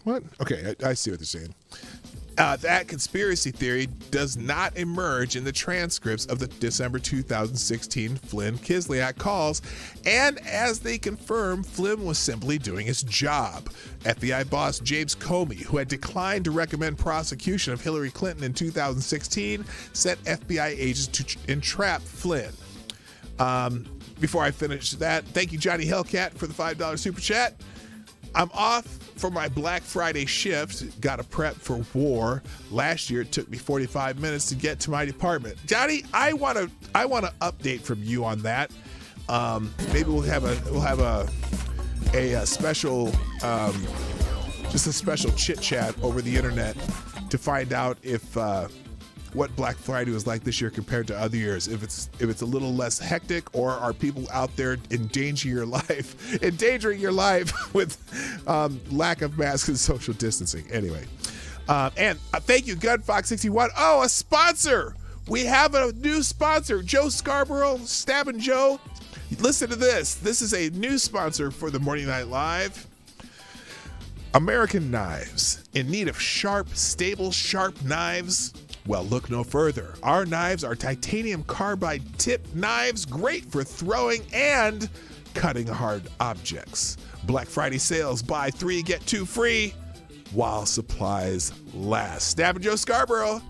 What? Okay, I see what they're saying. That conspiracy theory does not emerge in the transcripts of the December 2016 Flynn-Kislyak calls, and as they confirm, Flynn was simply doing his job. FBI boss James Comey, who had declined to recommend prosecution of Hillary Clinton in 2016, sent FBI agents to entrap Flynn. Before I finish that, thank you, Johnny Hellcat, for the $5 super chat. I'm off for my Black Friday shift. Got to prep for war. Last year it took me 45 minutes to get to my department. Johnny, I want to update from you on that. Maybe we'll have a special just a special chit chat over the internet to find out if what Black Friday was like this year compared to other years. If it's a little less hectic, or are people out there endangering your life with lack of masks and social distancing. Anyway, and thank you, Gunfox61. Oh, a sponsor! We have a new sponsor, Joe Scarborough, Stabbin' Joe. Listen to this. This is a new sponsor for the Morning Night Live. American Knives. In need of sharp, stable, sharp knives? Well, look no further. Our knives are titanium carbide tip knives, great for throwing and cutting hard objects. Black Friday sales, buy 3, get 2 free while supplies last. Snap and Joe Scarborough.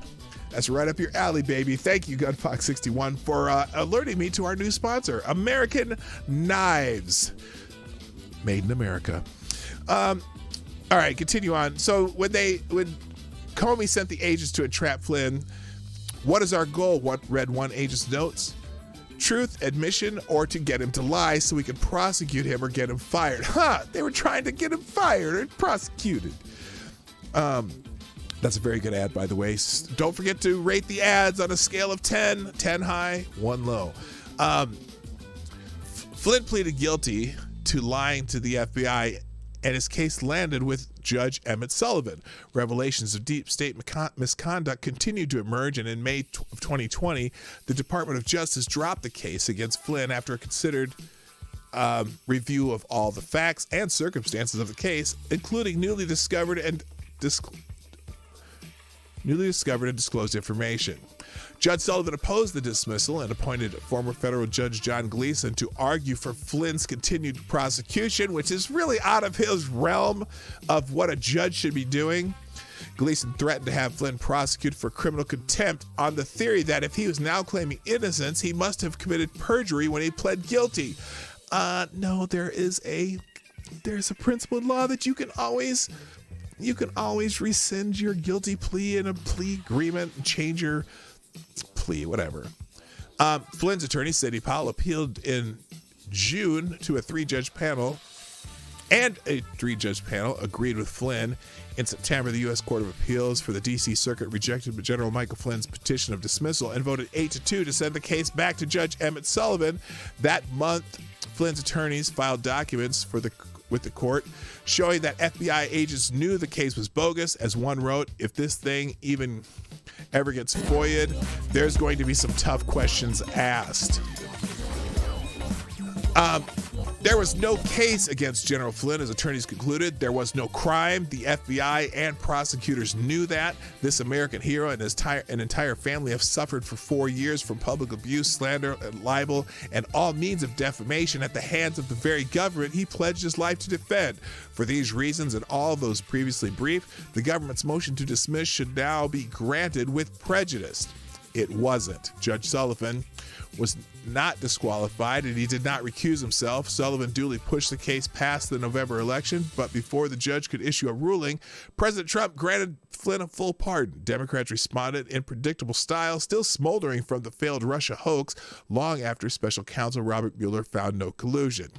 That's right up your alley, baby. Thank you, GunFox61, for alerting me to our new sponsor, American Knives. Made in America. All right, continue on. So when Comey sent the agents to entrap Flynn, what is our goal? What read one agent's notes? Truth, admission, or to get him to lie so we can prosecute him or get him fired. They were trying to get him fired and prosecuted. That's a very good ad, by the way. Don't forget to rate the ads on a scale of 10. 10 high, 1 low. Flynn pleaded guilty to lying to the FBI, and his case landed with Judge Emmett Sullivan. Revelations of deep state misconduct continued to emerge, and in May of 2020, the Department of Justice dropped the case against Flynn after a considered review of all the facts and circumstances of the case, including newly discovered and disclosed information. Judge Sullivan opposed the dismissal and appointed former federal judge John Gleeson to argue for Flynn's continued prosecution, which is really out of his realm of what a judge should be doing. Gleeson threatened to have Flynn prosecuted for criminal contempt on the theory that if he was now claiming innocence, he must have committed perjury when he pled guilty. No, there's a principle in law that you can always rescind your guilty plea in a plea agreement and change your plea, whatever. Flynn's attorney, Sidney Powell, appealed in June to a three-judge panel, and a three-judge panel agreed with Flynn. In September, the U.S. Court of Appeals for the D.C. Circuit rejected General Michael Flynn's petition of dismissal and voted 8-2 to send the case back to Judge Emmett Sullivan. That month, Flynn's attorneys filed documents with the court showing that FBI agents knew the case was bogus. As one wrote, if this thing even ever gets FOIA'd, there's going to be some tough questions asked. There was no case against General Flynn, as attorneys concluded. There was no crime. The FBI and prosecutors knew that. This American hero and his entire family have suffered for 4 years from public abuse, slander, and libel, and all means of defamation at the hands of the very government he pledged his life to defend. For these reasons and all those previously briefed, the government's motion to dismiss should now be granted with prejudice. It wasn't. Judge Sullivan was not disqualified, and he did not recuse himself. Sullivan duly pushed the case past the November election, but before the judge could issue a ruling, President Trump granted Flynn a full pardon. Democrats responded in predictable style, still smoldering from the failed Russia hoax long after special counsel Robert Mueller found no collusion.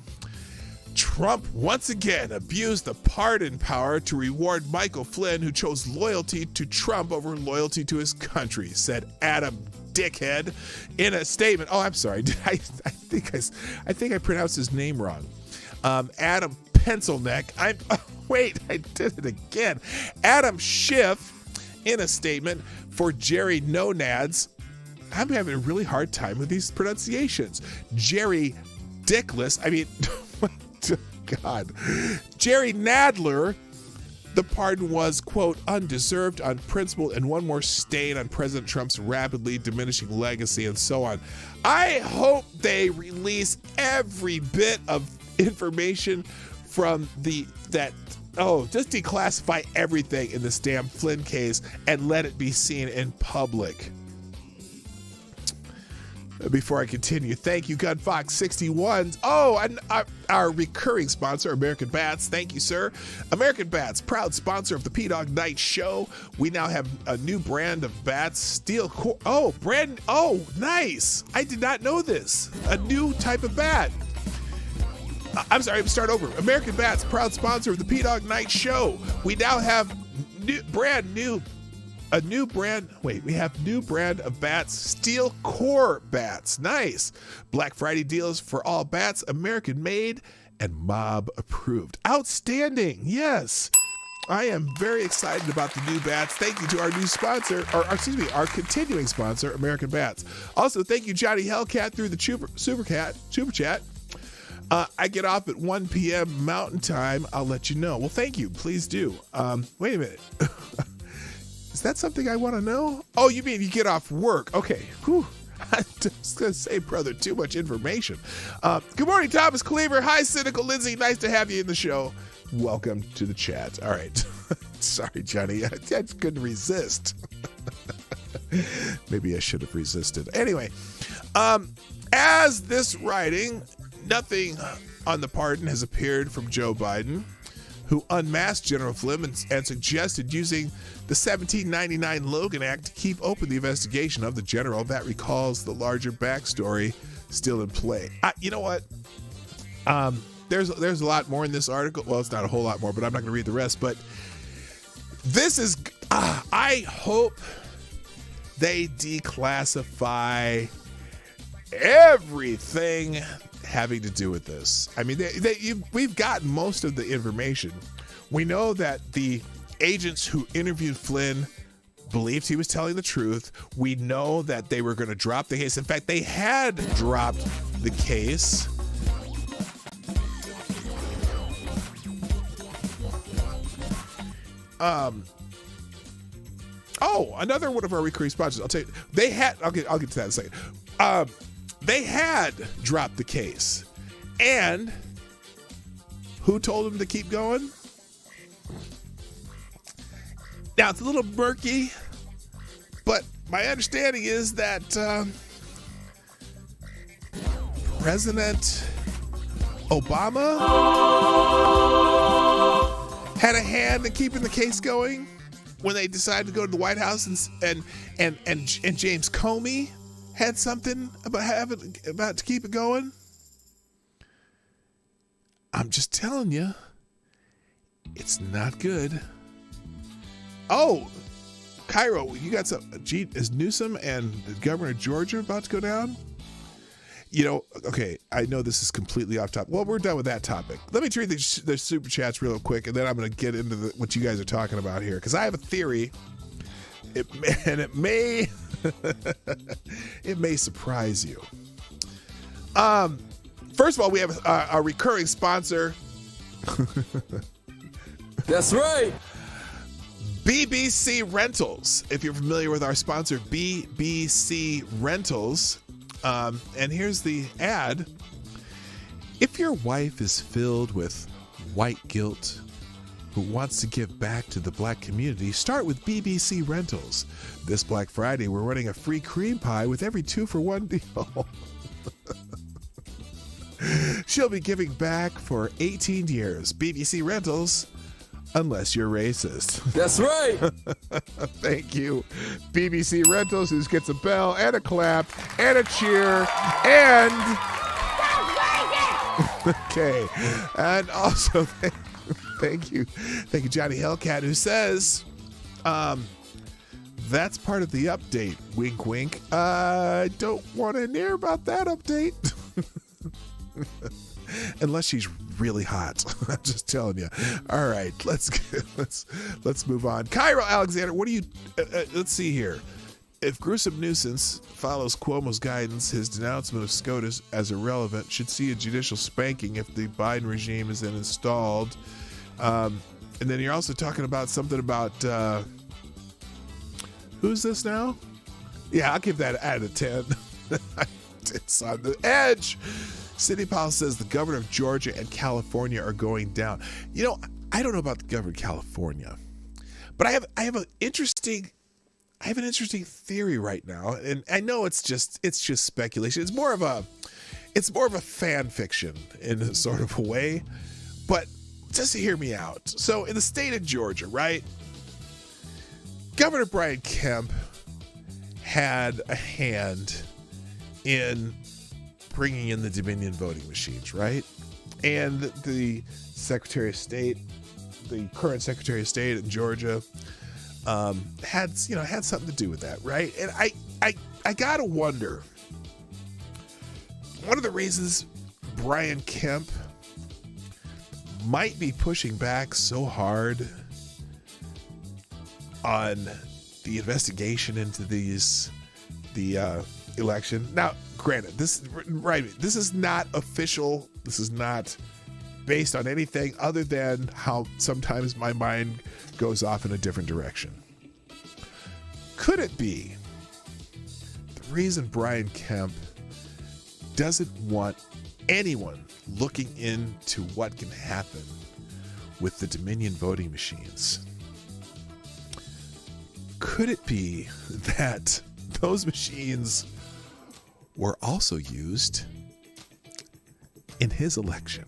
Trump once again abused the pardon power to reward Michael Flynn, who chose loyalty to Trump over loyalty to his country, said Adam Dickhead in a statement. Oh, I'm sorry. I think I pronounced his name wrong. Adam Pencilneck. I did it again. Adam Schiff in a statement for Jerry Nonads. I'm having a really hard time with these pronunciations. Jerry Dickless. God. Jerry Nadler. The pardon was, quote, undeserved, unprincipled, and one more stain on President Trump's rapidly diminishing legacy, and so on. I hope they release every bit of information from just declassify everything in this damn Flynn case and let it be seen in public. Before I continue, thank you, GunFox61. And our recurring sponsor, American Bats. Thank you, sir. American Bats, proud sponsor of the PDawgKnight show. We now have a new brand of bats, steel core. Nice. I did not know this. A new type of bat. I'm sorry, let me start over. American Bats, proud sponsor of the PDawgKnight show. We now have we have new brand of bats, steel core bats. Nice. Black Friday deals for all bats, American made and mob approved. Outstanding. Yes. I am very excited about the new bats. Thank you to our new sponsor, our continuing sponsor, American Bats. Also, thank you, Johnny Hellcat, through the super chat. I get off at 1 p.m. Mountain Time. I'll let you know. Well, thank you. Please do. Wait a minute. Is that something I want to know? Oh, you mean you get off work? Okay. Whew. I was going to say, brother, too much information. Good morning, Thomas Cleaver. Hi, Cynical Lindsay. Nice to have you in the show. Welcome to the chat. All right. Sorry, Johnny. I couldn't resist. Maybe I should have resisted. Anyway, as this writing, nothing on the pardon has appeared from Joe Biden, who unmasked General Flynn and suggested using the 1799 Logan Act to keep open the investigation of the general that recalls the larger backstory still in play. You know what? There's a lot more in this article. Well, it's not a whole lot more, but I'm not going to read the rest. But this is, I hope they declassify everything having to do with this. I mean, we've got most of the information. We know that the agents who interviewed Flynn believed he was telling the truth. We know that they were going to drop the case. In fact, they had dropped the case. Another one of our recurring sponsors. I'll tell you, I'll get to that in a second. They had dropped the case. And who told them to keep going? Now, it's a little murky, but my understanding is that President Obama had a hand in keeping the case going when they decided to go to the White House, and James Comey had something about to keep it going. I'm just telling you, it's not good. Oh, Cairo, you got some. Is Newsom and the governor of Georgia about to go down? You know, okay, I know this is completely off topic. Well, we're done with that topic. Let me read the super chats real quick, and then I'm going to get into what you guys are talking about here, because I have a theory, it may it may surprise you. First of all, we have a recurring sponsor. That's right. BBC Rentals. If you're familiar with our sponsor, BBC Rentals. And here's the ad. If your wife is filled with white guilt, who wants to give back to the black community, start with BBC Rentals. This Black Friday, we're running a free cream pie with every 2-for-1 deal. She'll be giving back for 18 years. BBC Rentals, unless you're racist. That's right. Thank you. BBC Rentals, who gets a bell and a clap and a cheer and... Okay. And also, thank you, Johnny Hellcat, who says, that's part of the update. Wink, wink. I don't want to hear about that update. Unless she's really hot. I'm just telling you. All right, let's move on. Cairo Alexander, what do you? Let's see here. If gruesome nuisance follows Cuomo's guidance, his denouncement of SCOTUS as irrelevant should see a judicial spanking if the Biden regime is then installed. And then you're also talking about something about who's this now? Yeah, I'll give that out of 10. It's on the edge. City Pal says the governor of Georgia and California are going down. You know, I don't know about the governor of California, but I have an interesting theory right now, and I know it's just speculation. It's more of a fan fiction in a sort of a way, but just to hear me out. So in the state of Georgia, right, Governor Brian Kemp had a hand in bringing in the Dominion voting machines, right? And the Secretary of State, the current Secretary of State in Georgia, had something to do with that, right? And I gotta wonder, one of the reasons Brian Kemp might be pushing back so hard on the investigation into the election. Now, granted, this is not official. This is not based on anything other than how sometimes my mind goes off in a different direction. Could it be the reason Brian Kemp doesn't want anyone looking into what can happen with the Dominion voting machines? Could it be that those machines were also used in his election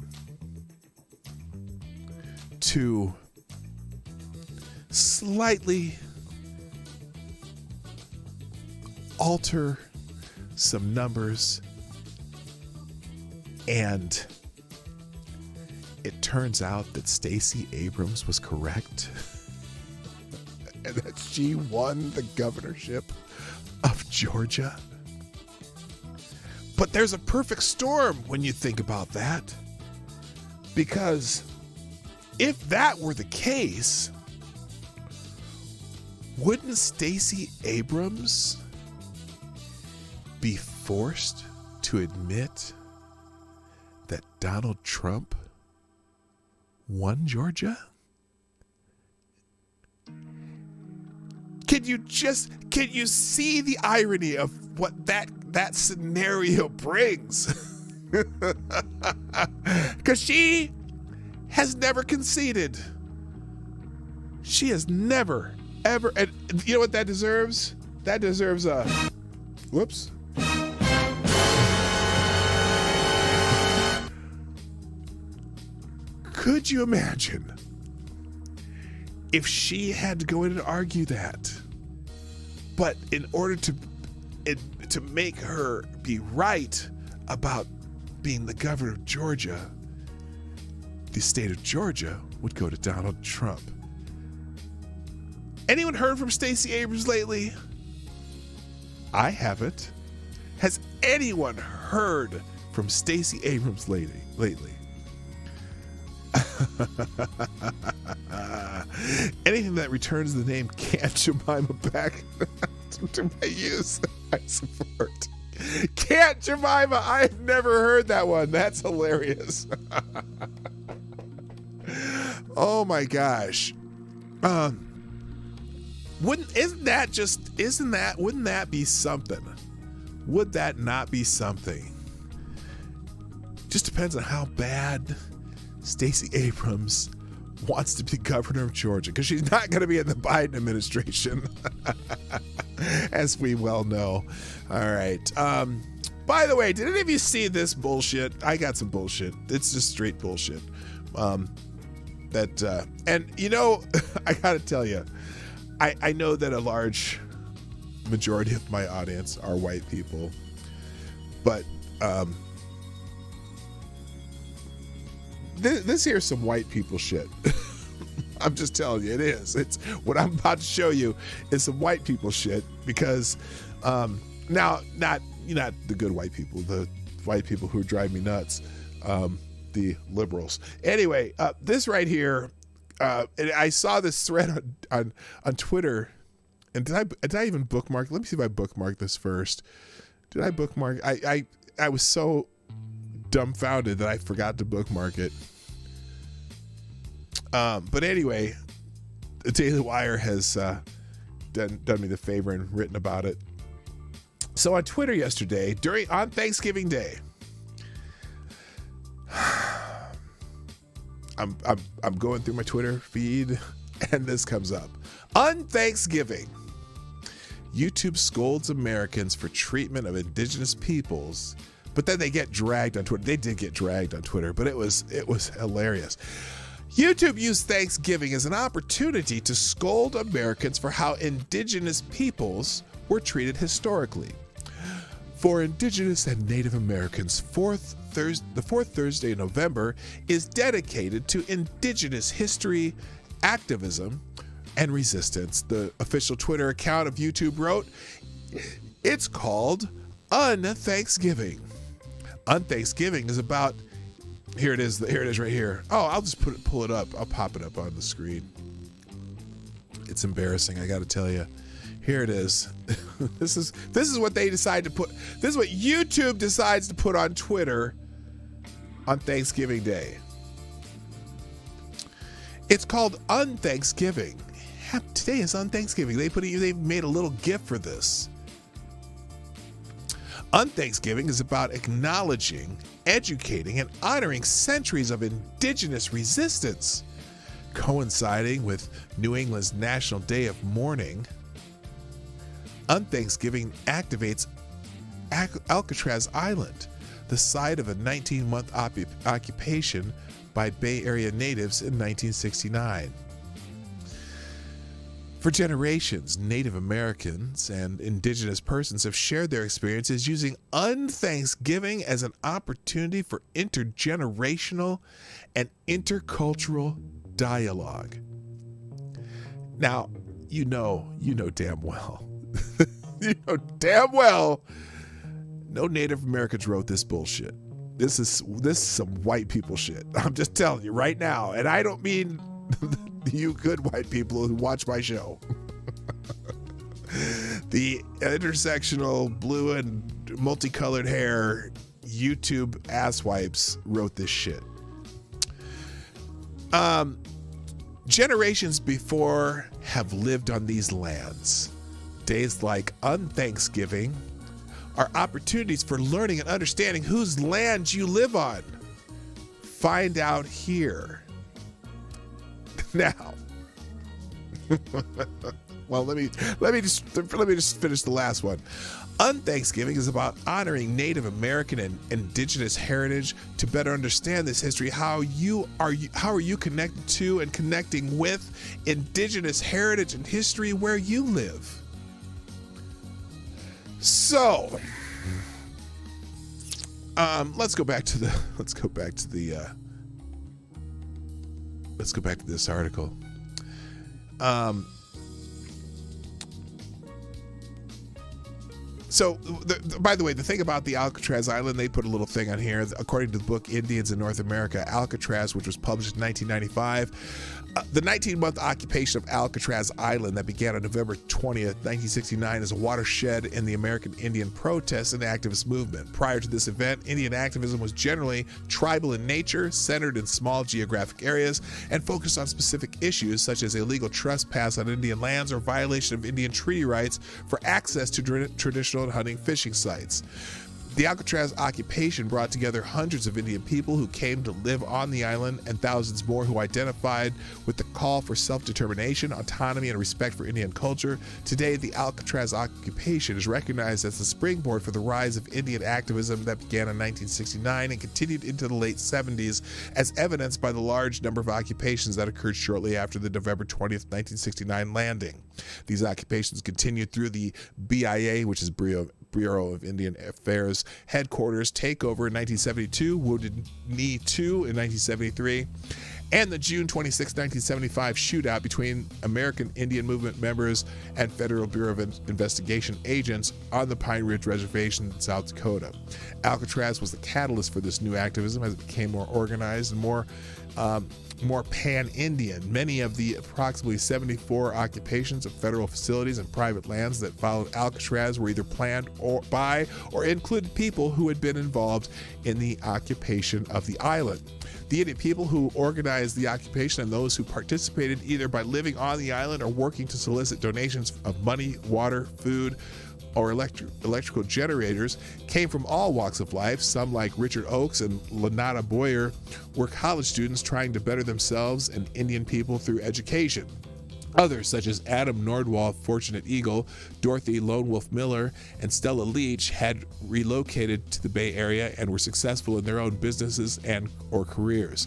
to slightly alter some numbers, and it turns out that Stacey Abrams was correct and that she won the governorship of Georgia? But there's a perfect storm when you think about that, because if that were the case, wouldn't Stacey Abrams be forced to admit that Donald Trump won Georgia? Can you see the irony of what that scenario brings? Because she has never conceded. She has never, ever, and you know what that deserves? That deserves a, whoops. Could you imagine if she had to go in and argue that, but in order to make her be right about being the governor of Georgia, the state of Georgia would go to Donald Trump? Anyone heard from Stacey Abrams lately? I haven't. Has anyone heard from Stacey Abrams lately? Anything that returns the name Can't Jemima back to my use, I support. Can't Jemima, I've never heard that one. That's hilarious. Oh my gosh. Wouldn't that be something? Would that not be something? Just depends on how bad Stacey Abrams wants to be governor of Georgia, because she's not going to be in the Biden administration, as we well know. All right. By the way, did any of you see this bullshit? I got some bullshit. It's just straight bullshit. And you know, I got to tell you, I know that a large majority of my audience are white people, but this here's some white people shit. I'm just telling you, it is. It's what I'm about to show you is some white people shit, because now not the good white people, the white people who drive me nuts, the liberals. Anyway, this right here, and I saw this thread on Twitter, and did I even bookmark? Let me see if I bookmarked this first. Did I bookmark? I was so dumbfounded that I forgot to bookmark it. But anyway, the Daily Wire has done me the favor and written about it. So on Twitter yesterday, on Thanksgiving Day, I'm going through my Twitter feed, and this comes up. On Thanksgiving, YouTube scolds Americans for treatment of indigenous peoples, but then they get dragged on Twitter. They did get dragged on Twitter, but it was hilarious. YouTube used Thanksgiving as an opportunity to scold Americans for how indigenous peoples were treated historically. For Indigenous and Native Americans, the fourth Thursday in November is dedicated to Indigenous history, activism, and resistance. The official Twitter account of YouTube wrote, "It's called Unthanksgiving. Unthanksgiving is about..." Here it is right here. Oh, I'll just pull it up. I'll pop it up on the screen. It's embarrassing, I got to tell you. Here it is. This is what they decide to put. This is what YouTube decides to put on Twitter on Thanksgiving Day. It's called Unthanksgiving. today is on Thanksgiving. They made a little gift for this. On Thanksgiving is about acknowledging, educating, and honoring centuries of indigenous resistance. Coinciding with New England's National Day of Mourning, On Thanksgiving activates Alcatraz Island, the site of a 19-month occupation by Bay Area natives in 1969. For generations, Native Americans and indigenous persons have shared their experiences using Unthanksgiving as an opportunity for intergenerational and intercultural dialogue. Now, you know damn well. You know damn well no Native Americans wrote this bullshit. This is some white people shit. I'm just telling you right now, and I don't mean you good white people who watch my show. The intersectional blue and multicolored hair YouTube asswipes wrote this shit. Generations before have lived on these lands. Days like Unthanksgiving are opportunities for learning and understanding whose land you live on. Find out here. Now, well, let me just finish the last one. Unthanksgiving is about honoring Native American and indigenous heritage. To better understand this history, how are you connected to and connecting with indigenous heritage and history where you live? So, let's go back to this article. So, by the way, the thing about the Alcatraz Island, they put a little thing on here. According to the book Indians in North America, Alcatraz, which was published in 1995, the 19-month occupation of Alcatraz Island that began on November 20th, 1969, is a watershed in the American Indian protest and activist movement. Prior to this event, Indian activism was generally tribal in nature, centered in small geographic areas, and focused on specific issues such as illegal trespass on Indian lands or violation of Indian treaty rights for access to traditional and hunting fishing sites. The Alcatraz occupation brought together hundreds of Indian people who came to live on the island and thousands more who identified with the call for self-determination, autonomy, and respect for Indian culture. Today, the Alcatraz occupation is recognized as the springboard for the rise of Indian activism that began in 1969 and continued into the late 70s, as evidenced by the large number of occupations that occurred shortly after the November 20th, 1969 landing. These occupations continued through the BIA, which is Bureau of Indian Affairs headquarters takeover in 1972, Wounded Knee 2 in 1973, and the June 26, 1975 shootout between American Indian Movement members and Federal Bureau of Investigation agents on the Pine Ridge Reservation in South Dakota. Alcatraz was the catalyst for this new activism as it became more organized and more pan-Indian. Many of the approximately 74 occupations of federal facilities and private lands that followed Alcatraz were either planned by or included people who had been involved in the occupation of the island. The Indian people who organized the occupation and those who participated either by living on the island or working to solicit donations of money, water, food, or electrical generators came from all walks of life. Some, like Richard Oakes and Lanata Boyer, were college students trying to better themselves and Indian people through education. Others, such as Adam Nordwall, Fortunate Eagle, Dorothy Lone Wolf Miller, and Stella Leach, had relocated to the Bay Area and were successful in their own businesses and or careers.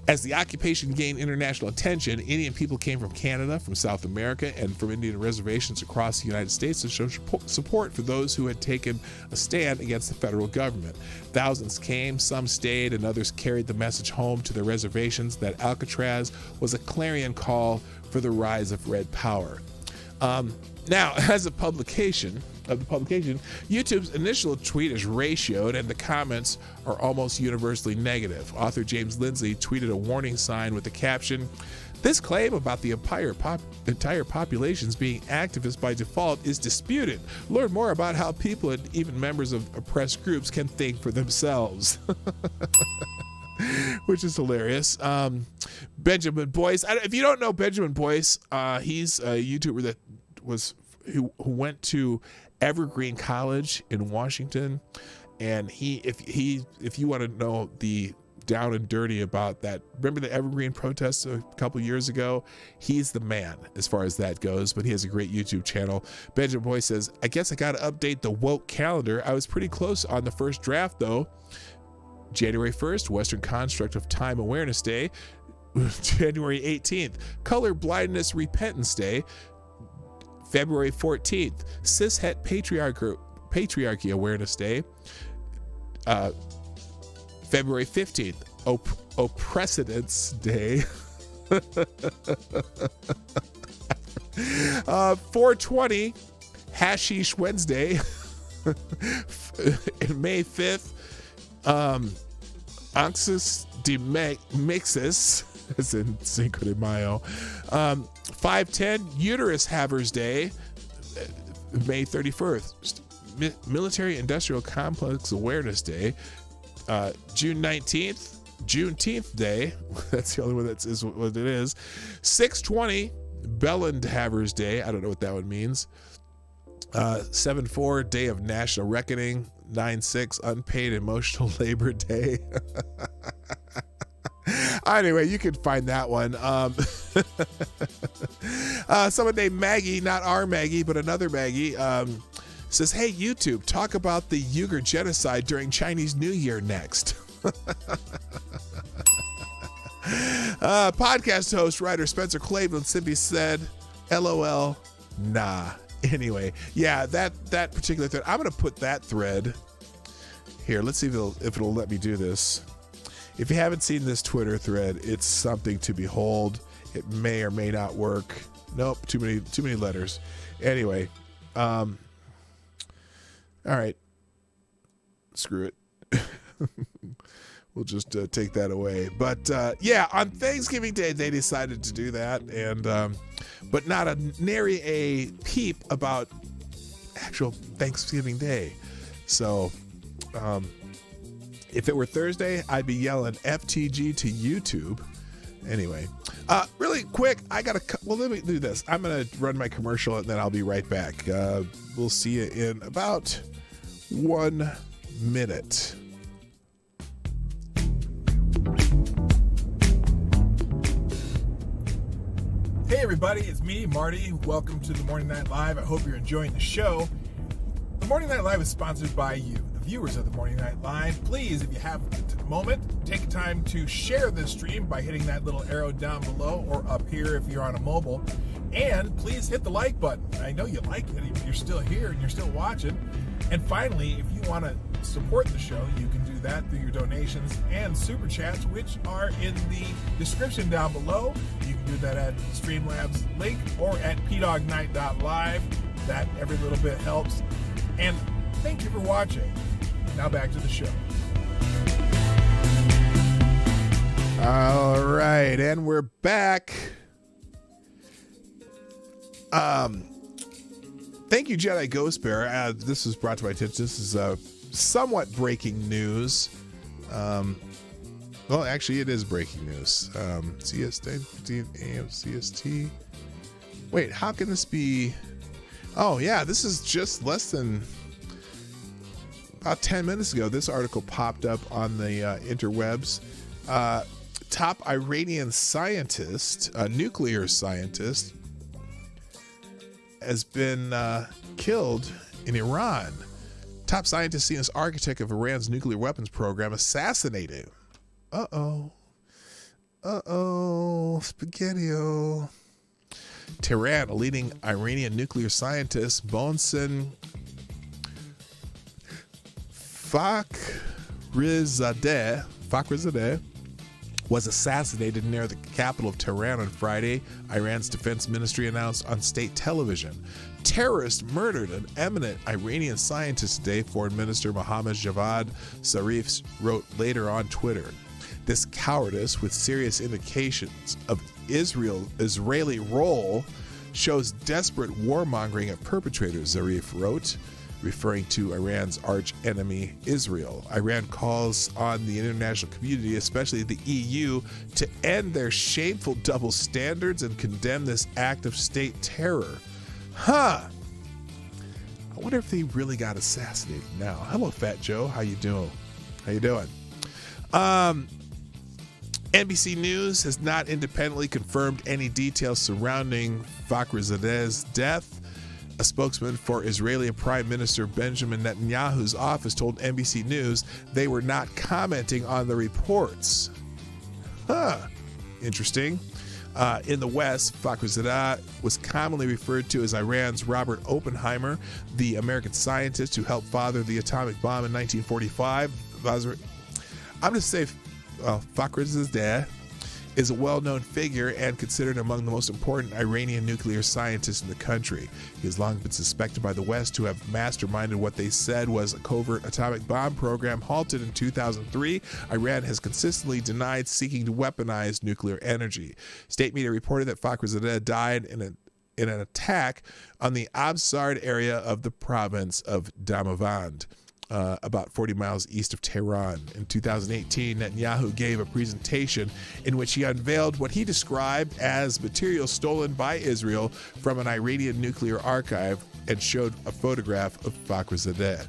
As the occupation gained international attention, Indian people came from Canada, from South America, and from Indian reservations across the United States to show support for those who had taken a stand against the federal government. Thousands came, some stayed, and others carried the message home to their reservations that Alcatraz was a clarion call for the rise of red power. Now, as a publication, YouTube's initial tweet is ratioed and the comments are almost universally negative. Author James Lindsay tweeted a warning sign with the caption, "This claim about the entire populations being activists by default is disputed. Learn more about how people and even members of oppressed groups can think for themselves." which is hilarious. Benjamin Boyce. If you don't know Benjamin Boyce, he's a YouTuber that who went to Evergreen College in Washington, and if you want to know the down and dirty about that, remember the Evergreen protests a couple years ago? He's the man as far as that goes, but he has a great YouTube channel. Benjamin Boyce says, I guess I got to update the woke calendar. I was pretty close on the first draft though. January 1st, Western Construct of Time Awareness Day. January 18th, Color Blindness Repentance Day. February 14th, Cishet Patriarchy Awareness Day. February 15th, Oppressance Day. 420, Hashish Wednesday. May 5th, Anxus de Mixus, as in Cinco de Mayo. 510, Uterus Havers Day. May 31st, Military Industrial Complex Awareness Day. June 19th, Juneteenth Day. That's the only one that is what it is. 620, Belland Havers Day. I don't know what that one means. 7/4, Day of National Reckoning. 9/6, Unpaid Emotional Labor Day. Anyway, you can find that one. Someone named Maggie, not our Maggie, but another Maggie, says, hey, YouTube, talk about the Uyghur genocide during Chinese New Year next. Podcast host, writer Spencer Cleveland simply said, LOL, nah. Anyway, yeah, that particular thread, I'm going to put that thread here. Let's see if it'll let me do this. If you haven't seen this Twitter thread, it's something to behold. It may or may not work. Nope, too many letters. Anyway, all right, screw it. We'll just take that away. But yeah, on Thanksgiving Day, they decided to do that, and but not nary a peep about actual Thanksgiving Day. So if it were Thursday, I'd be yelling FTG to YouTube. Anyway, really quick, well, let me do this. I'm going to run my commercial and then I'll be right back. We'll see you in about 1 minute. Hey everybody, it's me, Marty. Welcome to the Morning Night Live. I hope you're enjoying the show. The Morning Night Live is sponsored by you, the viewers of the Morning Night Live. Please, if you have a moment, take time to share this stream by hitting that little arrow down below or up here if you're on a mobile. And please hit the like button. I know you like it, you're still here and you're still watching. And finally, if you want to support the show, you can do that through your donations and super chats, which are in the description down below. You can do that at Streamlabs link or at PDawgKnight.live. That every little bit helps. And thank you for watching. Now back to the show. All right, and we're back. Thank you, Jedi Ghost Bear. This was brought to my attention. This is somewhat breaking news. Well, actually, it is breaking news. CST, 15 a.m. CST. Wait, how can this be? Oh, yeah, this is just less than about 10 minutes ago. This article popped up on the interwebs. Top Iranian scientist, nuclear scientist, has been killed in Iran. Top scientist seen as architect of Iran's nuclear weapons program assassinated. Spaghetti-o. Tehran, a leading Iranian nuclear scientist, Mohsen Fakhrizadeh, was assassinated near the capital of Tehran on Friday, Iran's defense ministry announced on state television. Terrorists murdered an eminent Iranian scientist today, Foreign Minister Mohammad Javad Zarif wrote later on Twitter. This cowardice, with serious indications of Israeli role, shows desperate warmongering of perpetrators, Zarif wrote. referring to Iran's arch enemy, Israel. Iran calls on the international community, especially the EU, to end their shameful double standards and condemn this act of state terror. I wonder if they really got assassinated now. Hello, Fat Joe. How you doing? NBC News has not independently confirmed any details surrounding Fakhrizadeh's death. A spokesman for Israeli Prime Minister Benjamin Netanyahu's office told NBC News they were not commenting on the reports. Interesting. In the West, Fakhrizadeh was commonly referred to as Iran's Robert Oppenheimer, the American scientist who helped father the atomic bomb in 1945. I'm going to say Fakhrizadeh is a well-known figure and considered among the most important Iranian nuclear scientists in the country. He has long been suspected by the West to have masterminded what they said was a covert atomic bomb program halted in 2003. Iran has consistently denied seeking to weaponize nuclear energy. State media reported that Fakhrizadeh died in an attack on the Absard area of the province of Damavand, about 40 miles east of Tehran. In 2018, Netanyahu gave a presentation in which he unveiled what he described as material stolen by Israel from an Iranian nuclear archive and showed a photograph of Fakhrizadeh.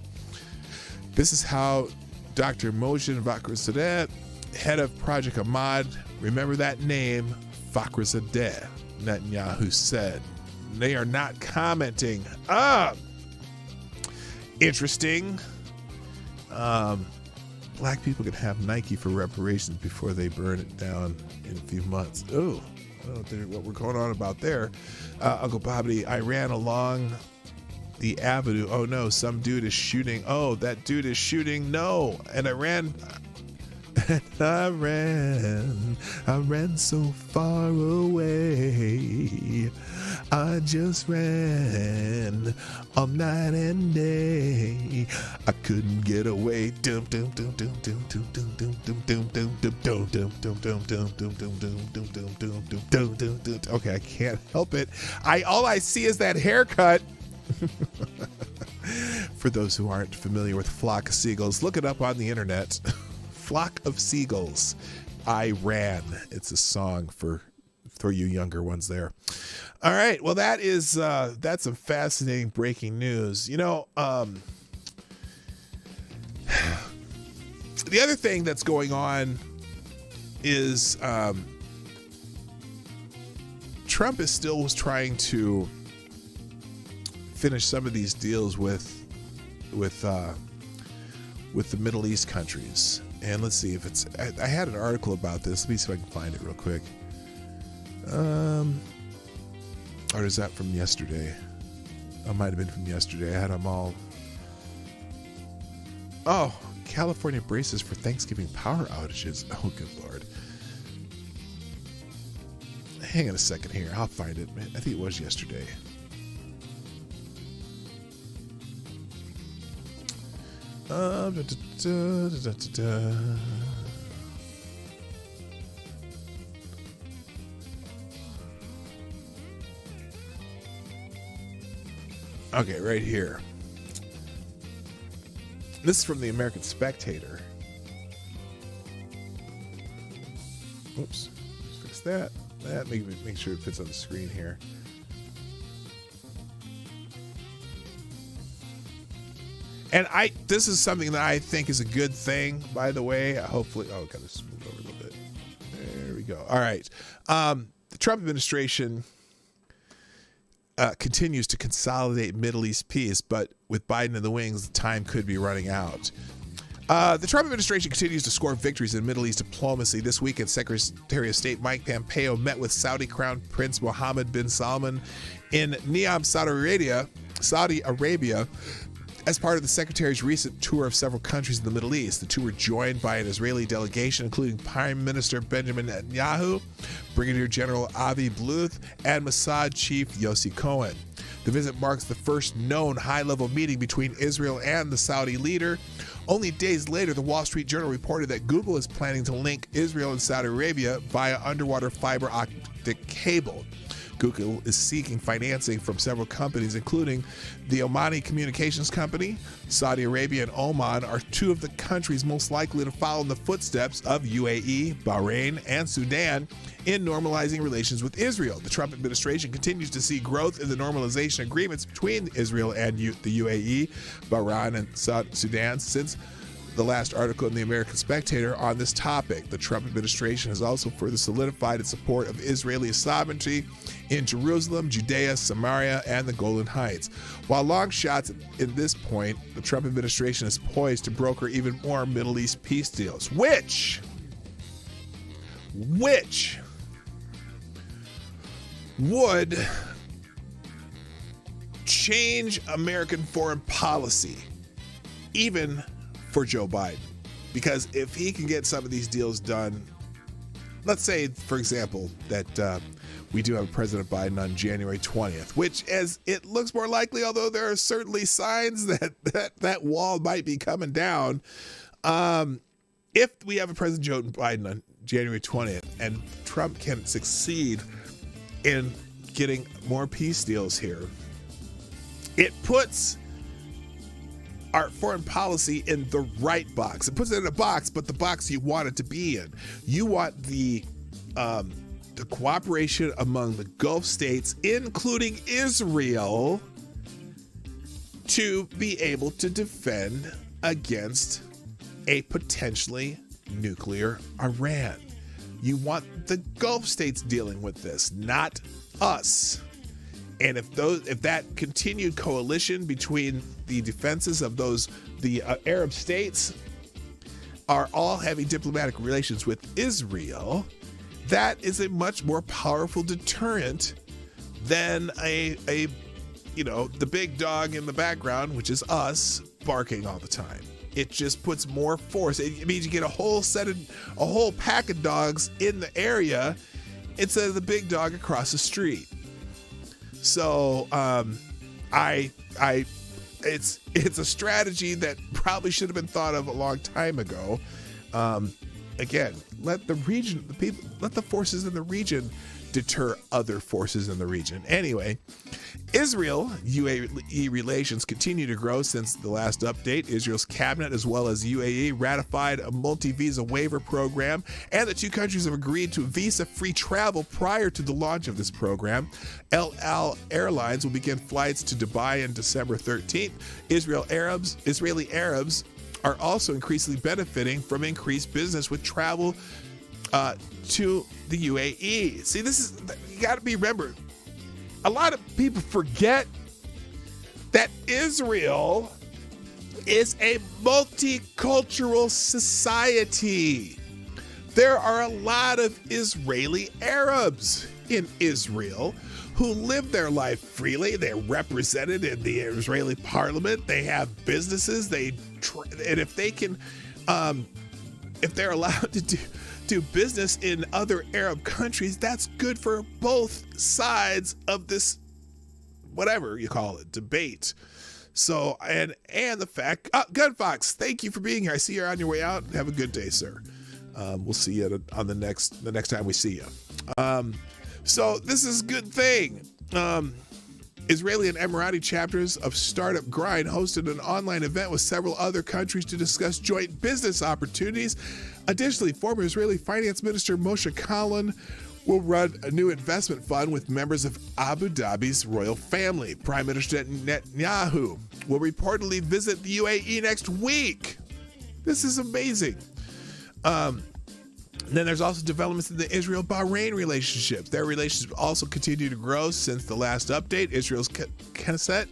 This is how Dr. Mohsen Fakhrizadeh, head of Project Ahmad, remember that name, Fakhrizadeh, Netanyahu said. They are not commenting. Interesting. Black people can have Nike for reparations before they burn it down in a few months. Oh, I don't know what we're going on about there. Uncle Bobby, I ran along the avenue. Oh no, some dude is shooting. Oh, that dude is shooting. No. And I ran so far away. I just ran all night and day. I couldn't get away. Okay, I can't help it. All I see is that haircut. For those who aren't familiar with Flock of Seagulls, look it up on the internet. Flock of Seagulls. I ran. It's a song for you younger ones there. All right. Well, that's some fascinating breaking news. You know, the other thing that's going on is Trump is still trying to finish some of these deals with the Middle East countries. And let's see if it's. I had an article about this. Let me see if I can find it real quick. Or is that from yesterday? It might have been from yesterday. I had them all. Oh, California braces for Thanksgiving power outages. Oh, good Lord. Hang on a second here. I'll find it. I think it was yesterday. Okay, right here. This is from the American Spectator. Oops. Let's fix that. Make sure it fits on the screen here. And this is something that I think is a good thing, by the way. Hopefully, gotta move over a little bit. There we go. All right. The Trump administration continues to consolidate Middle East peace, but with Biden in the wings, the time could be running out. The Trump administration continues to score victories in Middle East diplomacy. This weekend, Secretary of State Mike Pompeo met with Saudi Crown Prince Mohammed bin Salman in Neom, Saudi Arabia, as part of the Secretary's recent tour of several countries in the Middle East. The two were joined by an Israeli delegation, including Prime Minister Benjamin Netanyahu, Brigadier General Avi Bluth, and Mossad Chief Yossi Cohen. The visit marks the first known high-level meeting between Israel and the Saudi leader. Only days later, the Wall Street Journal reported that Google is planning to link Israel and Saudi Arabia via underwater fiber optic cable. Google is seeking financing from several companies, including the Omani Communications Company. Saudi Arabia and Oman are two of the countries most likely to follow in the footsteps of UAE, Bahrain, and Sudan in normalizing relations with Israel. The Trump administration continues to see growth in the normalization agreements between Israel and the UAE, Bahrain, and Sudan since the last article in the American Spectator on this topic. The Trump administration has also further solidified its support of Israeli sovereignty in Jerusalem, Judea, Samaria, and the Golan Heights. While long shots in this point, the Trump administration is poised to broker even more Middle East peace deals, which would change American foreign policy, even for Joe Biden. Because if he can get some of these deals done, let's say, for example, that we do have President Biden on January 20th, which, as it looks more likely, although there are certainly signs that wall might be coming down. If we have a President Joe Biden on January 20th and Trump can succeed in getting more peace deals here, it puts our foreign policy in the right box. It puts it in a box, but the box you want it to be in. You want the cooperation among the Gulf states, including Israel, to be able to defend against a potentially nuclear Iran. You want the Gulf states dealing with this, not us. And if that continued coalition between the defenses of the Arab states are all having diplomatic relations with Israel, that is a much more powerful deterrent than the big dog in the background, which is us, barking all the time. It just puts more force. It means you get a whole pack of dogs in the area instead of the big dog across the street. So it's a strategy that probably should have been thought of a long time ago. Again, let the forces in the region deter other forces in the region. Anyway, Israel-Uae relations continue to grow since the last update. Israel's cabinet, as well as UAE, ratified a multi-visa waiver program, and the two countries have agreed to visa-free travel prior to the launch of this program. El Al Airlines will begin flights to Dubai on December 13th. Israeli Arabs are also increasingly benefiting from increased business with travel to the UAE. See, you got to remember, a lot of people forget that Israel is a multicultural society. There are a lot of Israeli Arabs in Israel who live their life freely. They're represented in the Israeli parliament. They have businesses. And if they can, if they're allowed to do business in other Arab countries, that's good for both sides of this, whatever you call it, debate. So, and the fact, Gunfox, thank you for being here. I see you're on your way out. Have a good day, sir. We'll see you on the next time we see you. So this is a good thing. Israeli and Emirati chapters of Startup Grind hosted an online event with several other countries to discuss joint business opportunities. Additionally, former Israeli Finance Minister Moshe Carlton will run a new investment fund with members of Abu Dhabi's royal family. Prime Minister Netanyahu will reportedly visit the UAE next week. This is amazing. Then there's also developments in the Israel-Bahrain relationships. Their relations also continue to grow since the last update. Israel's Knesset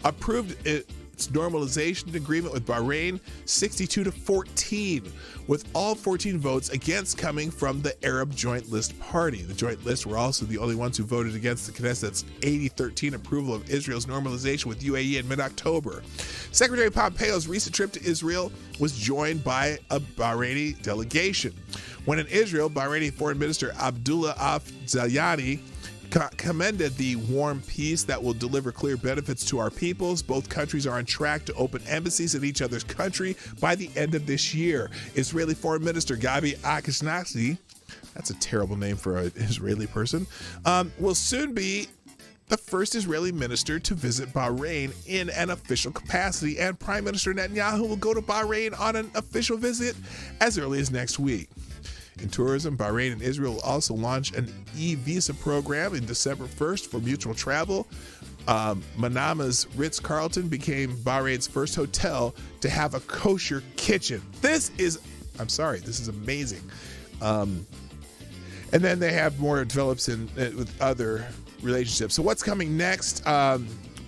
approved its normalization agreement with Bahrain 62-14, with all 14 votes against coming from the Arab Joint List Party. The Joint List were also the only ones who voted against the Knesset's 80-13 approval of Israel's normalization with UAE in mid-October. Secretary Pompeo's recent trip to Israel was joined by a Bahraini delegation. When in Israel, Bahraini Foreign Minister Abdullah Af-Zayani commended the warm peace that will deliver clear benefits to our peoples. Both countries are on track to open embassies in each other's country by the end of this year. Israeli Foreign Minister Gabi Ashkenazi That's a terrible name for an Israeli person. Will soon be the first Israeli minister to visit Bahrain in an official capacity, and Prime Minister Netanyahu will go to Bahrain on an official visit as early as next week. In tourism, Bahrain and Israel will also launch an e-visa program in December 1st for mutual travel. Manama's Ritz-Carlton became Bahrain's first hotel to have a kosher kitchen. This is amazing. And then they have more develops with other relationships. So what's coming next?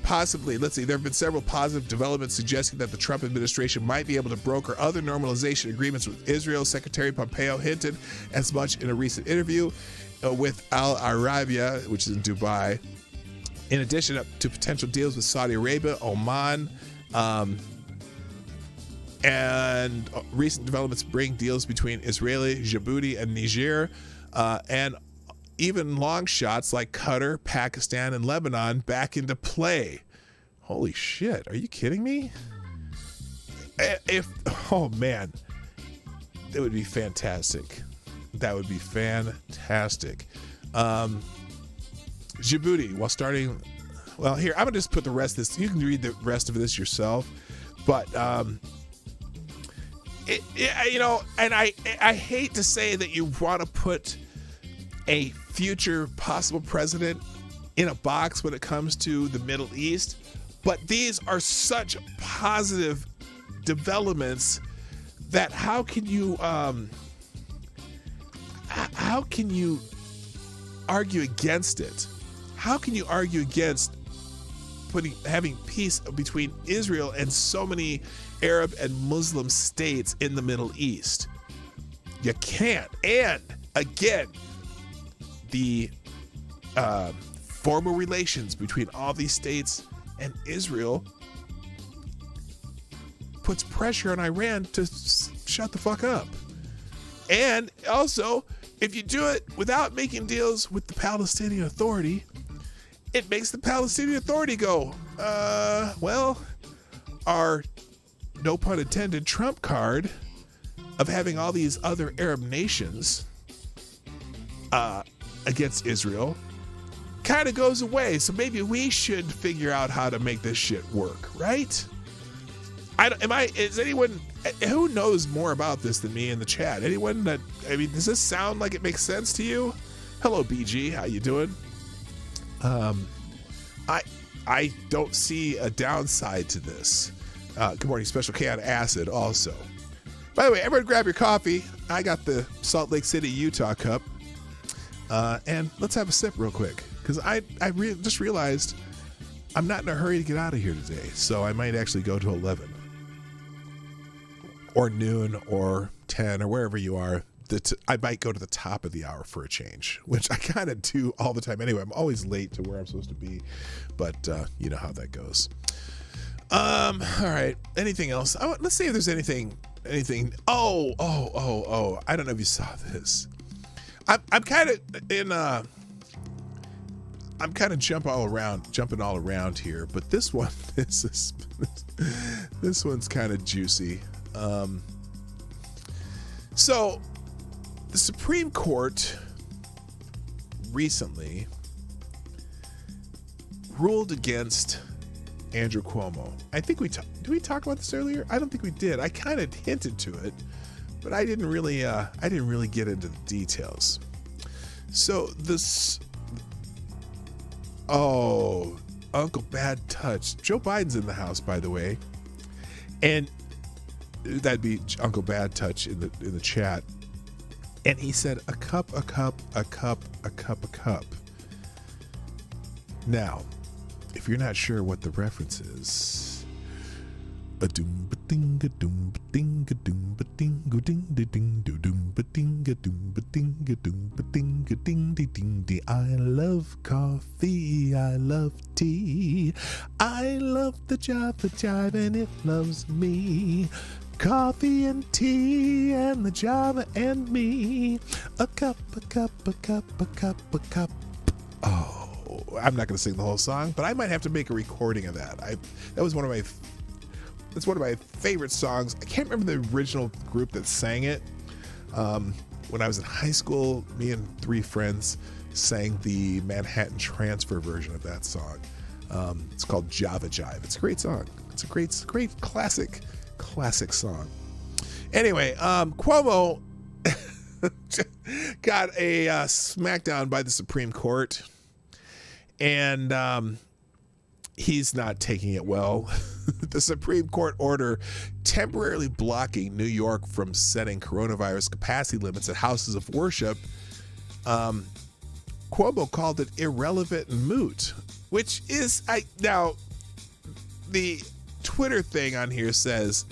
Possibly, let's see, there have been several positive developments suggesting that the Trump administration might be able to broker other normalization agreements with Israel. Secretary Pompeo hinted as much in a recent interview with Al Arabiya, which is in Dubai. In addition to potential deals with Saudi Arabia, Oman, and recent developments bring deals between Israeli, Djibouti, and Niger, and even long shots like Qatar, Pakistan, and Lebanon back into play. Holy shit, are you kidding me? Oh man, that would be fantastic. That would be fantastic. Djibouti, well, here, I'm gonna just put the rest of this, you can read the rest of this yourself, but and I hate to say that you want to put a future possible president in a box when it comes to the Middle East, but these are such positive developments that how can you argue against it? How can you argue against having peace between Israel and so many Arab and Muslim states in the Middle East? You can't. And again, the formal relations between all these states and Israel puts pressure on Iran to shut the fuck up. And also, if you do it without making deals with the Palestinian Authority, it makes the Palestinian Authority go, our, no pun intended, trump card of having all these other Arab nations against Israel kind of goes away. So maybe we should figure out how to make this shit work, right? Is anyone who knows more about this than me in the chat? Anyone does this sound like it makes sense to you? Hello, BG, how you doing? I don't see a downside to this. Good morning, Special K on acid also. By the way, everyone grab your coffee. I got the Salt Lake City, Utah cup. And let's have a sip real quick, because I just realized I'm not in a hurry to get out of here today, so I might actually go to 11 or noon or 10 or wherever you are. I might go to the top of the hour for a change, which I kind of do all the time anyway. I'm always late to where I'm supposed to be, but you know how that goes. All right, anything else? Let's see if there's anything. Oh, I don't know if you saw this. I'm kind of jumping all around here, but this one this one's kind of juicy. So the Supreme Court recently ruled against Andrew Cuomo. I think did we talk about this earlier? I don't think we did. I kind of hinted to it, but I didn't really get into the details. So Uncle Bad Touch. Joe Biden's in the house, by the way, and that'd be Uncle Bad Touch in the chat. And he said a cup. Now, if you're not sure what the reference is, a doom ba ding a doom ba ding a doom ba ding go ding da ding do doom ba ding a doom ba ding a doom ba ding a ding ding ding ding. I love coffee, I love tea, I love the jive and it loves me. Coffee and tea and the Java and me. A cup. Oh, I'm not going to sing the whole song, but I might have to make a recording of that. That's one of my favorite songs. I can't remember the original group that sang it. when I was in high school, me and 3 friends sang the Manhattan Transfer version of that song. It's called Java Jive. It's a great song. It's a great classic song. Anyway, Cuomo got a smackdown by the Supreme Court, and he's not taking it well. The Supreme Court order temporarily blocking New York from setting coronavirus capacity limits at houses of worship, Cuomo called it irrelevant and moot, which is, now the Twitter thing on here says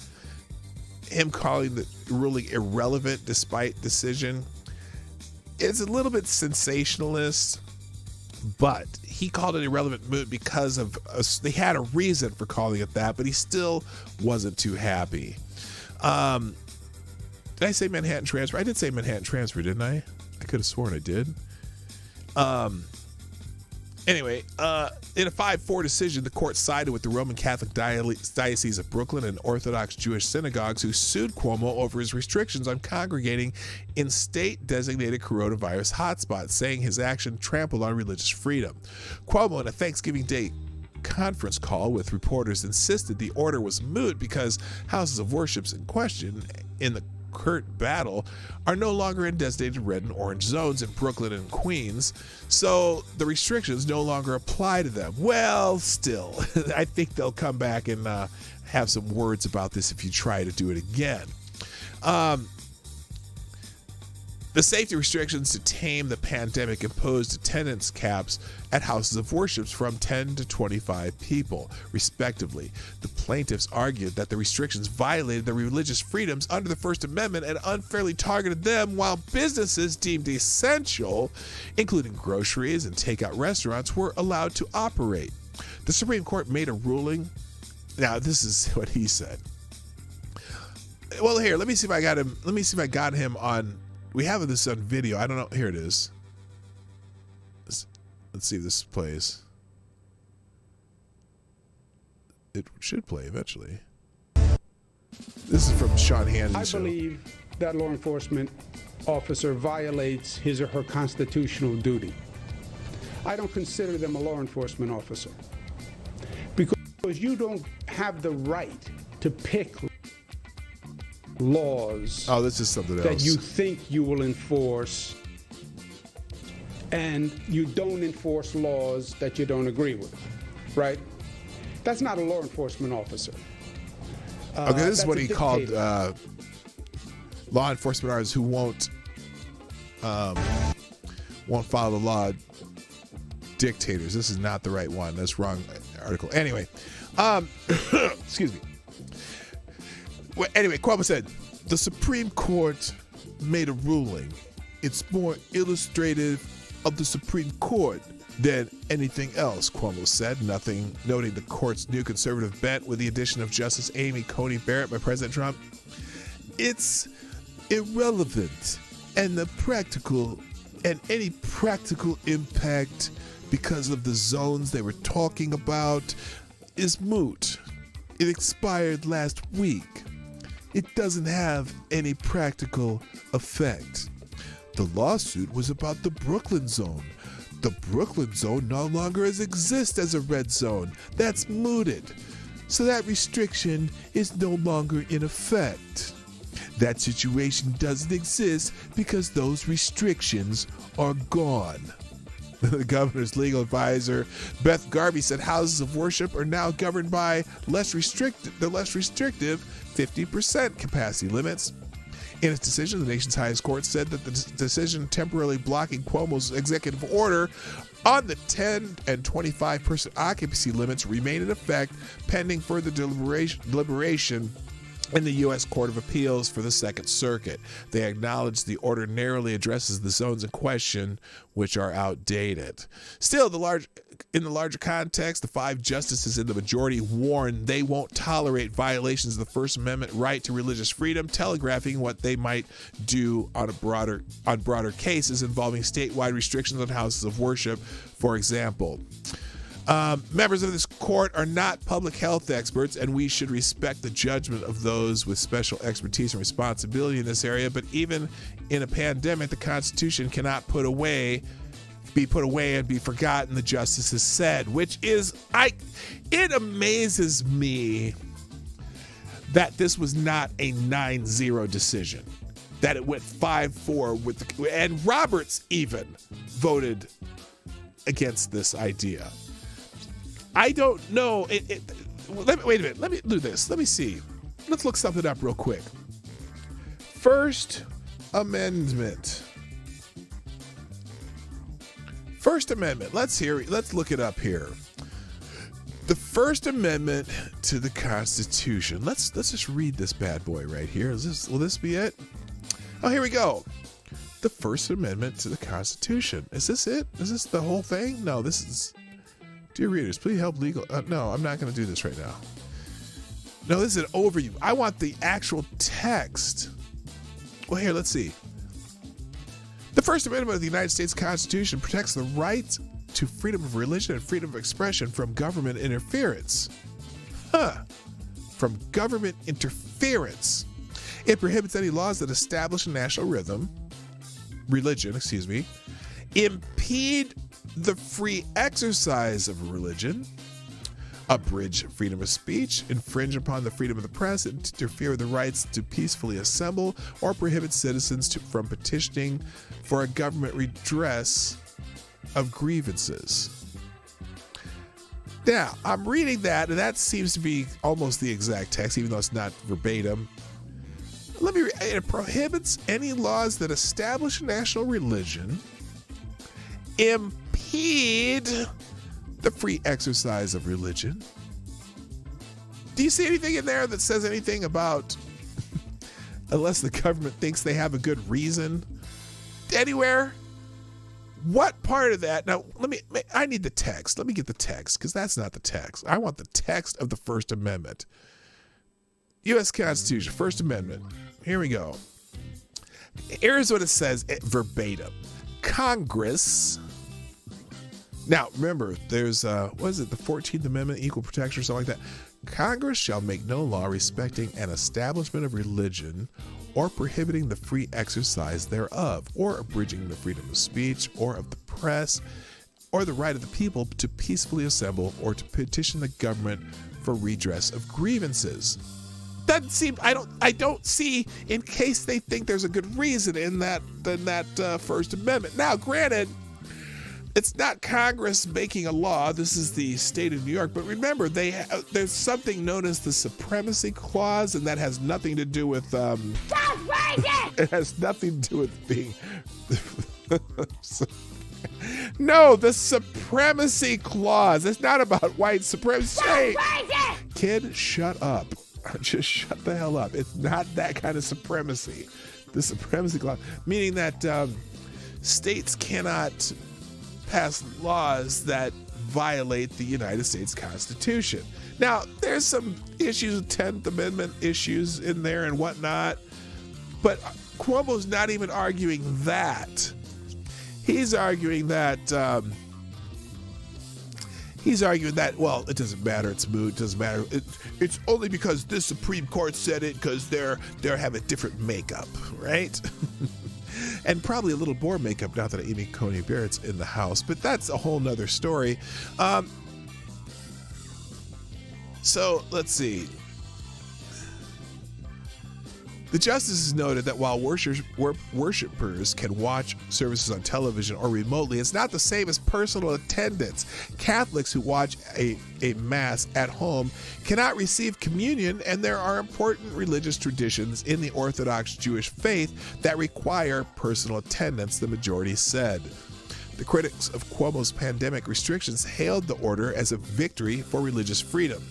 him calling the ruling irrelevant despite decision. It's a little bit sensationalist, but he called it irrelevant moot because of they had a reason for calling it that, but he still wasn't too happy. Did I say Manhattan Transfer? I did say Manhattan Transfer, didn't I? I could have sworn I did. Anyway, in a 5-4 decision, the court sided with the Roman Catholic Diocese of Brooklyn and Orthodox Jewish synagogues who sued Cuomo over his restrictions on congregating in state-designated coronavirus hotspots, saying his action trampled on religious freedom. Cuomo, in a Thanksgiving Day conference call with reporters, insisted the order was moot because houses of worship in question in the current battle are no longer in designated red and orange zones in Brooklyn and Queens, so the restrictions no longer apply to them. Well, still, I think they'll come back and have some words about this if you try to do it again. The safety restrictions to tame the pandemic imposed attendance caps at houses of worship from 10 to 25 people, respectively. The plaintiffs argued that the restrictions violated their religious freedoms under the First Amendment and unfairly targeted them, while businesses deemed essential, including groceries and takeout restaurants, were allowed to operate. The Supreme Court made a ruling. Now, this is what he said. Well, here, let me see if I got him on. We have this on video. I don't know. Here it is. Let's see if this plays. It should play eventually. This is from Sean Hannity's show. I believe that law enforcement officer violates his or her constitutional duty. I don't consider them a law enforcement officer because you don't have the right to pick laws this is something else that you think you will enforce, and you don't enforce laws that you don't agree with, right? That's not a law enforcement officer. Okay, this is what he called dictator. law enforcement officers who won't follow the law. Dictators. This is not the right one. That's wrong article. Anyway, excuse me. Well, anyway, Cuomo said, the Supreme Court made a ruling. It's more illustrative of the Supreme Court than anything else, Cuomo said, noting the court's new conservative bent with the addition of Justice Amy Coney Barrett by President Trump. It's irrelevant, and any practical impact because of the zones they were talking about is moot. It expired last week. It doesn't have any practical effect. The lawsuit was about the Brooklyn zone. The Brooklyn zone no longer exists as a red zone. That's mooted. So that restriction is no longer in effect. That situation doesn't exist because those restrictions are gone. The governor's legal advisor, Beth Garvey, said houses of worship are now governed by the less restrictive 50% capacity limits. In its decision, the nation's highest court said that the decision temporarily blocking Cuomo's executive order on the 10 and 25% occupancy limits remain in effect pending further deliberation in the U.S. Court of Appeals for the Second Circuit. They acknowledge the order narrowly addresses the zones in question, which are outdated. Still, in the larger context, the 5 justices in the majority warn they won't tolerate violations of the First Amendment right to religious freedom, telegraphing what they might do on broader cases involving statewide restrictions on houses of worship, for example. Members of this court are not public health experts, and we should respect the judgment of those with special expertise and responsibility in this area. But even in a pandemic, the Constitution cannot be put away and be forgotten, the justices said, which is, it amazes me that this was not a 9-0 decision, that it went 5-4 and Roberts even voted against this idea. I don't know. Wait a minute. Let me do this. Let me see. Let's look something up real quick. First Amendment. First Amendment. Let's look it up here. The First Amendment to the Constitution. Let's just read this bad boy right here. Will this be it? Oh, here we go. The First Amendment to the Constitution. Is this it? Is this the whole thing? No, this is... Dear readers, please help legal... no, I'm not going to do this right now. No, this is an overview. I want the actual text. Well, here, let's see. The First Amendment of the United States Constitution protects the right to freedom of religion and freedom of expression from government interference. From government interference. It prohibits any laws that establish a national religion, impede the free exercise of religion, abridge freedom of speech, infringe upon the freedom of the press, interfere with the rights to peacefully assemble, or prohibit citizens from petitioning for a government redress of grievances. Now, I'm reading that, and that seems to be almost the exact text, even though it's not verbatim. Let me read. It prohibits any laws that establish a national religion, impede the free exercise of religion. Do you see anything in there that says anything about unless the government thinks they have a good reason? Anywhere? What part of that? Now, I need the text. Let me get the text, because that's not the text. I want the text of the First Amendment. U.S. Constitution, First Amendment. Here we go. Here's what it says verbatim. Congress. Now, remember, there's, what is it, the 14th Amendment, equal protection or something like that? Congress shall make no law respecting an establishment of religion or prohibiting the free exercise thereof, or abridging the freedom of speech or of the press, or the right of the people to peacefully assemble or to petition the government for redress of grievances. Doesn't seem, I don't see, in case they think there's a good reason in that First Amendment. Now, granted, it's not Congress making a law. This is the state of New York. But remember, there's something known as the Supremacy Clause, and that has nothing to do with... it has nothing to do with being... No, the Supremacy Clause. It's not about white supremacy. Hey, kid, shut up. Just shut the hell up. It's not that kind of supremacy. The Supremacy Clause, meaning that states cannot pass laws that violate the United States Constitution. Now, there's some issues, 10th Amendment issues in there and whatnot, but Cuomo's not even arguing that. He's arguing that, well, it doesn't matter, it's moot, it doesn't matter. It's only because this Supreme Court said it, because they're having different makeup, right? And probably a little more makeup now that Amy Coney Barrett's in the house, but that's a whole nother story. So let's see. The justices noted that while worshipers can watch services on television or remotely, it's not the same as personal attendance. Catholics who watch a mass at home cannot receive communion, and there are important religious traditions in the Orthodox Jewish faith that require personal attendance, the majority said. The critics of Cuomo's pandemic restrictions hailed the order as a victory for religious freedom.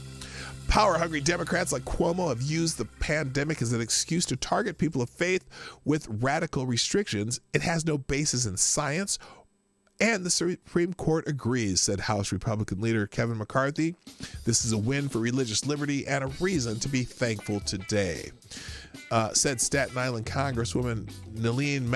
Power-hungry Democrats like Cuomo have used the pandemic as an excuse to target people of faith with radical restrictions. It has no basis in science, and the Supreme Court agrees, said House Republican leader Kevin McCarthy. This is a win for religious liberty and a reason to be thankful today, said Staten Island Congresswoman Nalin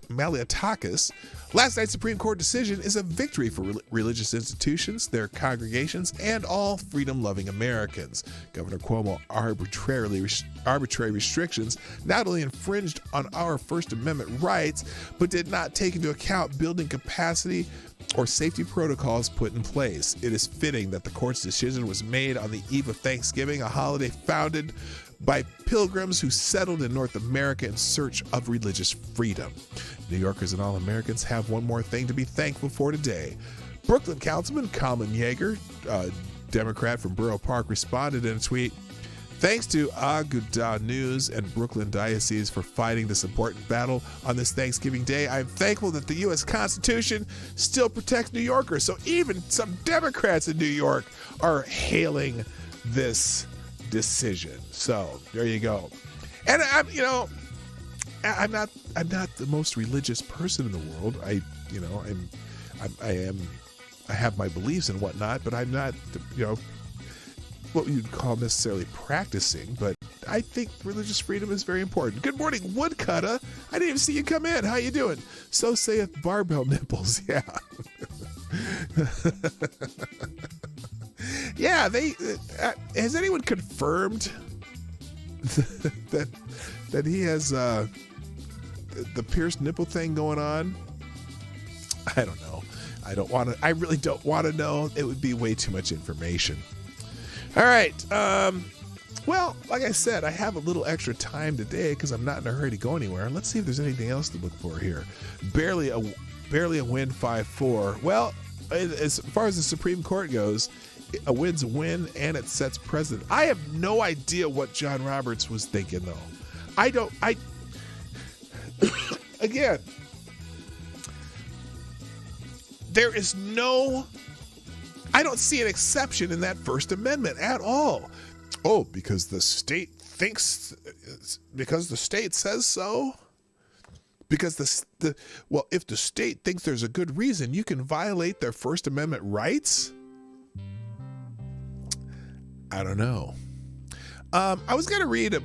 Maliatakis. Last night's Supreme Court decision is a victory for religious institutions, their congregations, and all freedom-loving Americans. Governor Cuomo arbitrary restrictions not only infringed on our First Amendment rights, but did not take into account building capacity or safety protocols put in place. It is fitting that the court's decision was made on the eve of Thanksgiving, a holiday founded by pilgrims who settled in North America in search of religious freedom. New Yorkers and all Americans have one more thing to be thankful for today. Brooklyn Councilman Kalman Yeager, Democrat from Borough Park, responded in a tweet, "Thanks to Agudah News and Brooklyn Diocese for fighting this important battle on this Thanksgiving Day. I'm thankful that the U.S. Constitution still protects New Yorkers." So even some Democrats in New York are hailing this decision. So there you go. And I'm not the most religious person in the world. I have my beliefs and whatnot, but I'm not, what you'd call necessarily practicing, but I think religious freedom is very important. Good morning, Woodcutter. I didn't even see you come in. How you doing? So saith barbell nipples. Yeah. Yeah, has anyone confirmed that he has the pierced nipple thing going on? I don't know. I really don't want to know. It would be way too much information. All right. Well, like I said, I have a little extra time today because I'm not in a hurry to go anywhere. Let's see if there's anything else to look for here. Barely a win, 5-4. Well, as far as the Supreme Court goes, a win's a win, and it sets precedent. I have no idea what John Roberts was thinking, though. Again, there is I don't see an exception in that First Amendment at all. Oh, because the state says so? Because if the state thinks there's a good reason, you can violate their First Amendment rights? I don't know. I was going to read an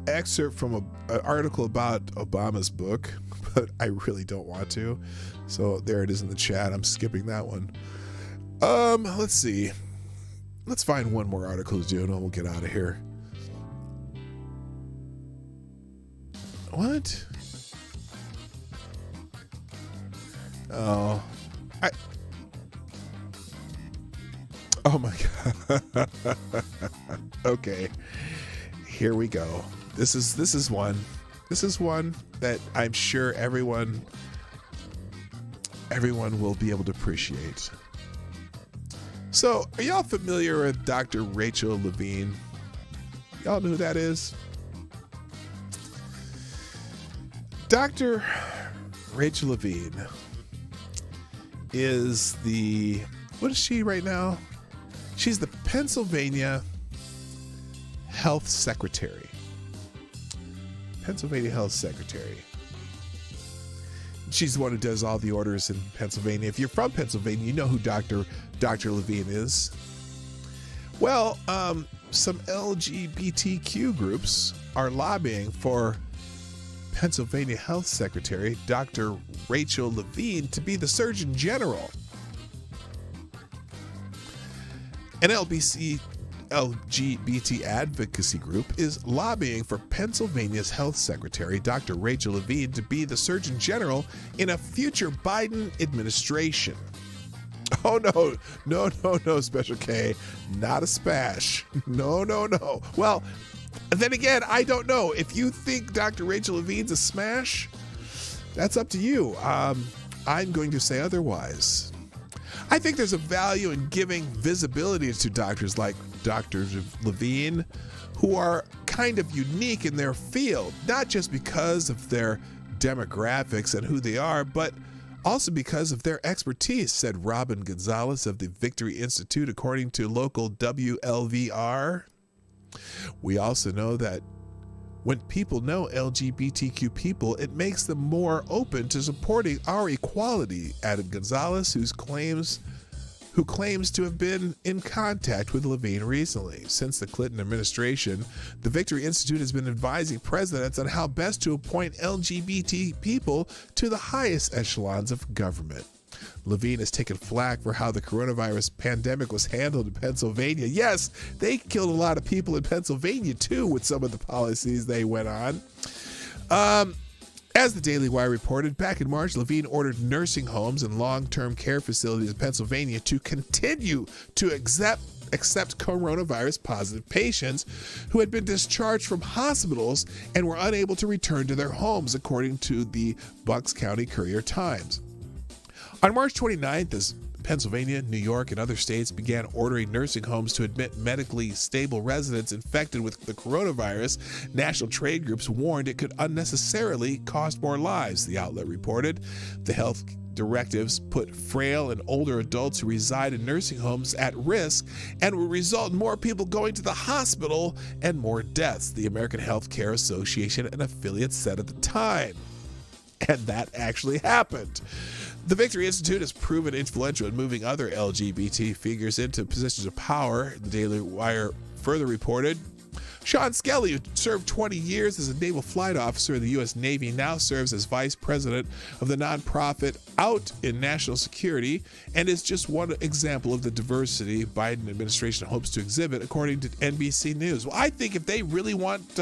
excerpt from an article about Obama's book, but I really don't want to. So there it is in the chat. I'm skipping that one. Let's see. Let's find one more article to do, and we'll get out of here. What? Oh, oh my God. Okay, here we go. This is one that I'm sure everyone will be able to appreciate. So, are y'all familiar with Dr. Rachel Levine? Y'all know who that is? Dr. Rachel Levine is what is she right now? She's the Pennsylvania Health Secretary. Pennsylvania Health Secretary. She's the one who does all the orders in Pennsylvania. If you're from Pennsylvania, you know who Dr. Levine is. Well, some LGBTQ groups are lobbying for Pennsylvania Health Secretary Dr. Rachel Levine to be the Surgeon General. An LGBT advocacy group is lobbying for Pennsylvania's Health Secretary Dr. Rachel Levine to be the Surgeon General in a future Biden administration. Oh, no, Special K. Not a spash. No. Well, then again, I don't know. If you think Dr. Rachel Levine's a smash, that's up to you. I'm going to say otherwise. I think there's a value in giving visibility to doctors like Dr. Levine, who are kind of unique in their field, not just because of their demographics and who they are, but also because of their expertise, said Robin Gonzalez of the Victory Institute, according to local WLVR. We also know that when people know LGBTQ people, it makes them more open to supporting our equality, added Gonzalez, who who claims to have been in contact with Levine recently. Since the Clinton administration, the Victory Institute has been advising presidents on how best to appoint LGBT people to the highest echelons of government. Levine has taken flack for how the coronavirus pandemic was handled in Pennsylvania. Yes, they killed a lot of people in Pennsylvania too with some of the policies they went on. As the Daily Wire reported, back in March, Levine ordered nursing homes and long-term care facilities in Pennsylvania to continue to accept coronavirus positive patients who had been discharged from hospitals and were unable to return to their homes, according to the Bucks County Courier-Times. On March 29th, as Pennsylvania, New York, and other states began ordering nursing homes to admit medically stable residents infected with the coronavirus, national trade groups warned it could unnecessarily cost more lives, the outlet reported. The health directives put frail and older adults who reside in nursing homes at risk and will result in more people going to the hospital and more deaths, the American Health Care Association and affiliates said at the time. And that actually happened. The Victory Institute has proven influential in moving other LGBT figures into positions of power, the Daily Wire further reported. Sean Skelly, who served 20 years as a naval flight officer in the U.S. Navy, now serves as vice president of the nonprofit Out in National Security and is just one example of the diversity Biden administration hopes to exhibit, according to NBC News. Well, I think if they really want...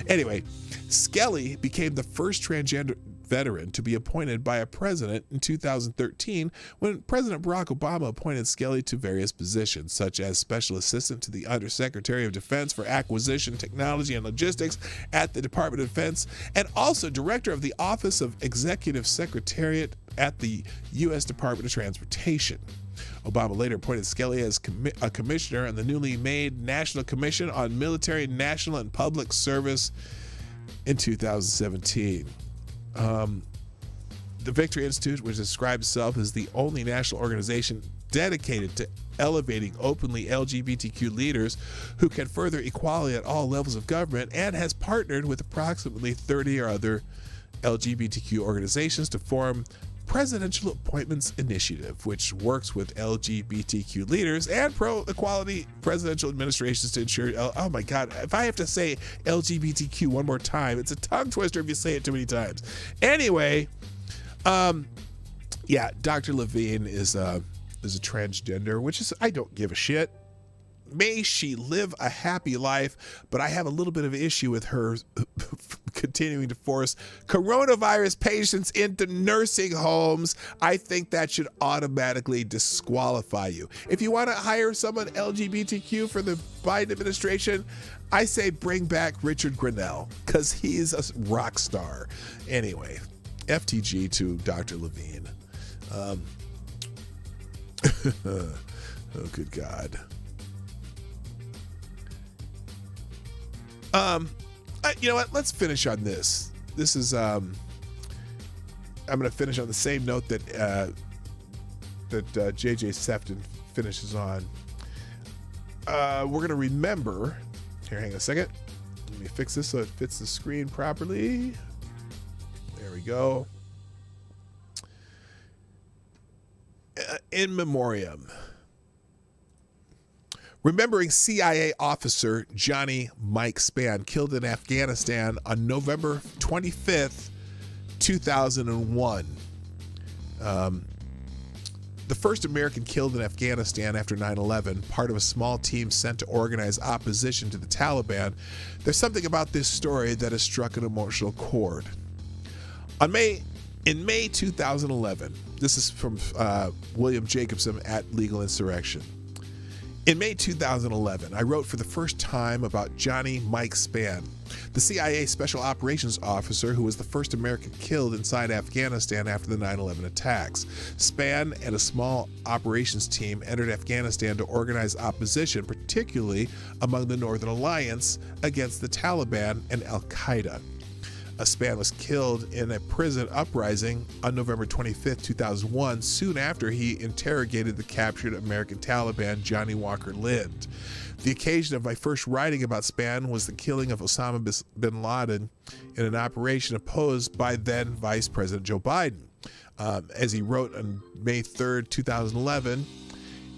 Anyway, Skelly became the first transgender veteran to be appointed by a president in 2013 when President Barack Obama appointed Skelly to various positions, such as Special Assistant to the Undersecretary of Defense for Acquisition, Technology, and Logistics at the Department of Defense, and also Director of the Office of Executive Secretariat at the U.S. Department of Transportation. Obama later appointed Skelly as a commissioner on the newly made National Commission on Military, National, and Public Service in 2017. The Victory Institute, which describes itself as the only national organization dedicated to elevating openly LGBTQ leaders who can further equality at all levels of government, and has partnered with approximately 30 other LGBTQ organizations to form Presidential Appointments Initiative, which works with LGBTQ leaders and pro-equality presidential administrations to ensure, oh my God, if I have to say LGBTQ one more time, it's a tongue twister if you say it too many times. Anyway, yeah, Dr. Levine is a transgender, which is, I don't give a shit. May she live a happy life, but I have a little bit of an issue with her continuing to force coronavirus patients into nursing homes. I think that should automatically disqualify you. If you want to hire someone LGBTQ for the Biden administration, I say bring back Richard Grenell, because he's a rock star. Anyway, FTG to Dr. Levine. Oh, good God. You know what? Let's finish on this. This is I'm going to finish on the same note that JJ Sefton finishes on. We're going to remember. Here, hang on a second. Let me fix this so it fits the screen properly. There we go. In memoriam. Remembering CIA officer Johnny Mike Spann, killed in Afghanistan on November 25th, 2001. The first American killed in Afghanistan after 9/11, part of a small team sent to organize opposition to the Taliban. There's something about this story that has struck an emotional chord. In May 2011, this is from William Jacobson at Legal Insurrection. In May 2011, I wrote for the first time about Johnny Mike Spann, the CIA Special Operations Officer who was the first American killed inside Afghanistan after the 9/11 attacks. Spann and a small operations team entered Afghanistan to organize opposition, particularly among the Northern Alliance, against the Taliban and Al-Qaeda. Spann was killed in a prison uprising on November 25, 2001, soon after he interrogated the captured American Taliban, Johnny Walker Lind. The occasion of my first writing about Spann was the killing of Osama bin Laden in an operation opposed by then Vice President Joe Biden. As he wrote on May 3rd, 2011,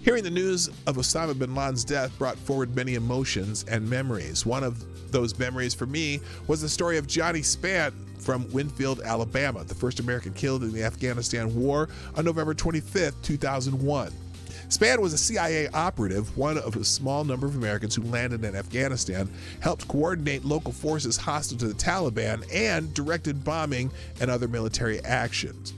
hearing the news of Osama bin Laden's death brought forward many emotions and memories. One of those memories for me was the story of Johnny Spann from Winfield, Alabama, the first American killed in the Afghanistan war on November 25th, 2001. Spann was a CIA operative, one of a small number of Americans who landed in Afghanistan, helped coordinate local forces hostile to the Taliban, and directed bombing and other military actions.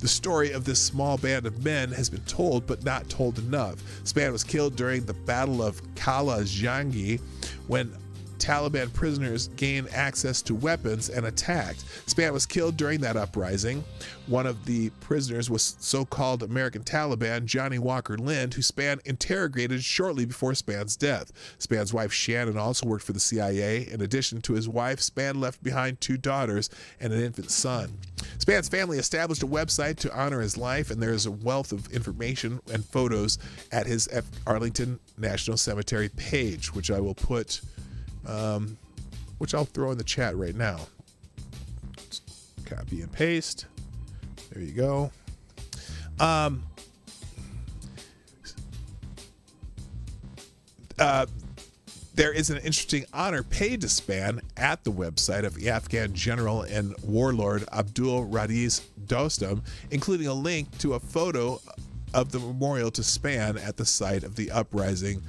The story of this small band of men has been told, but not told enough. Spann was killed during the Battle of Kala Jangi when Taliban prisoners gained access to weapons and attacked. Spann was killed during that uprising. One of the prisoners was so-called American Taliban, Johnny Walker Lind, who Spann interrogated shortly before Spann's death. Spann's wife Shannon also worked for the CIA. In addition to his wife, Spann left behind 2 daughters and an infant son. Spann's family established a website to honor his life, and there is a wealth of information and photos at his Arlington National Cemetery page, which I will put which I'll throw in the chat right now. Copy and paste. There you go. There is an interesting honor paid to Spann at the website of the Afghan general and warlord Abdul Radiz Dostum, including a link to a photo of the memorial to Spann at the site of the uprising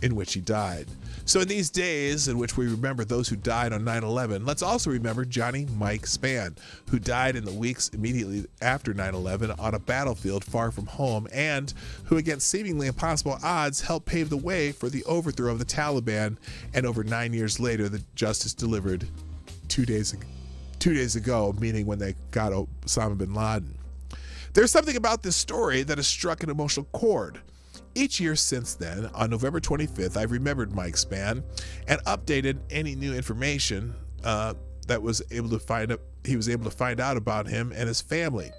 in which he died. So in these days in which we remember those who died on 9/11, let's also remember Johnny Mike Spann, who died in the weeks immediately after 9/11 on a battlefield far from home, and who, against seemingly impossible odds, helped pave the way for the overthrow of the Taliban, and over 9 years later, the justice delivered 2 days ago, meaning when they got Osama bin Laden. There's something about this story that has struck an emotional chord. Each year since then, on November 25th, I've remembered Mike Spann and updated any new information that he was able to find out about him and his family.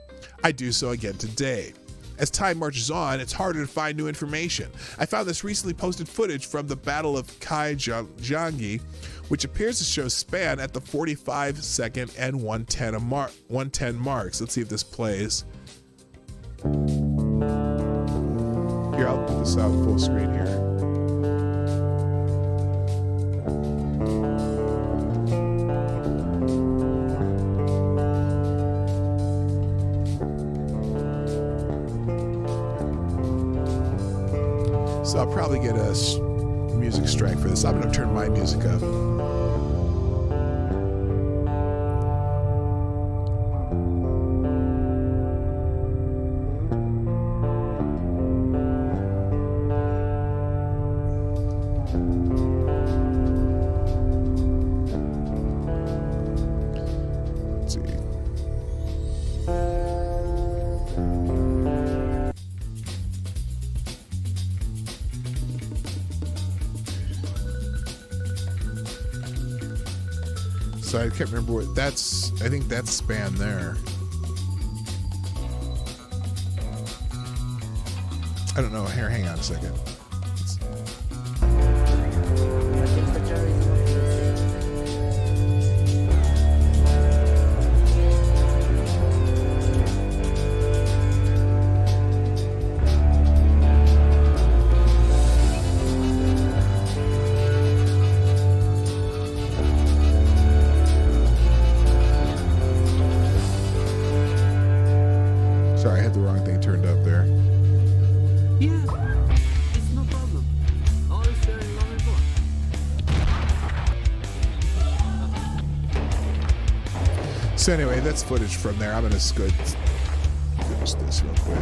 I do so again today. As time marches on, it's harder to find new information. I found this recently posted footage from the Battle of Kai Jangi, which appears to show Spann at the 45-second and 110 marks. Let's see if this plays. Here, I'll put this out full screen here. So I'll probably get a music strike for this. I'm going to turn my music up. So I can't remember what that's. I think that's Spann there. I don't know. Here, hang on a second. Sorry, I had the wrong thing turned up there. Yeah, it's no problem. All is very long and fun. So anyway, that's footage from there. I'm gonna finish this real quick.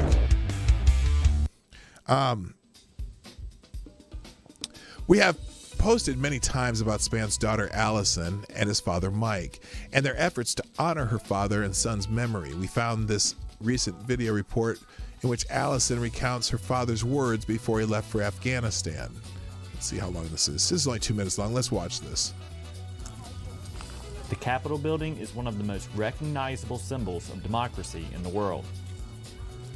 We have posted many times about Spann's daughter Allison and his father Mike, and their efforts to honor her father and son's memory. We found this recent video report in which Allison recounts her father's words before he left for Afghanistan. Let's see how long this is. This is only 2 minutes long. Let's watch this. The Capitol building is one of the most recognizable symbols of democracy in the world.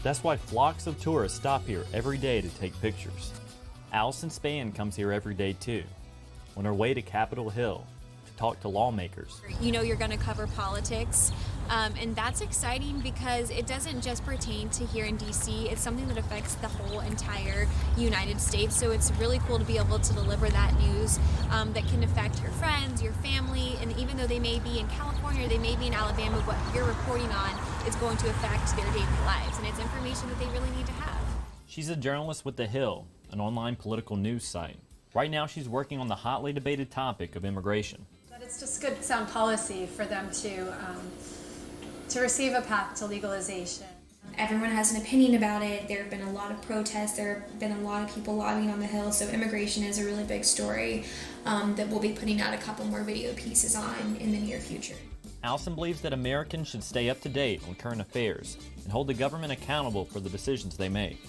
That's why flocks of tourists stop here every day to take pictures. Allison Spann comes here every day too, on her way to Capitol Hill to talk to lawmakers. You know you're going to cover politics, and that's exciting because it doesn't just pertain to here in DC. It's something that affects the whole entire United States, so it's really cool to be able to deliver that news that can affect your friends, your family, and even though they may be in California or they may be in Alabama, what you're reporting on is going to affect their daily lives, and it's information that they really need to have. She's a journalist with The Hill, an online political news site. Right now she's working on the hotly debated topic of immigration. But it's just good sound policy for them to receive a path to legalization. Everyone has an opinion about it. There have been a lot of protests. There have been a lot of people lobbying on the Hill. So immigration is a really big story that we'll be putting out a couple more video pieces on in the near future. Allison believes that Americans should stay up to date on current affairs and hold the government accountable for the decisions they make.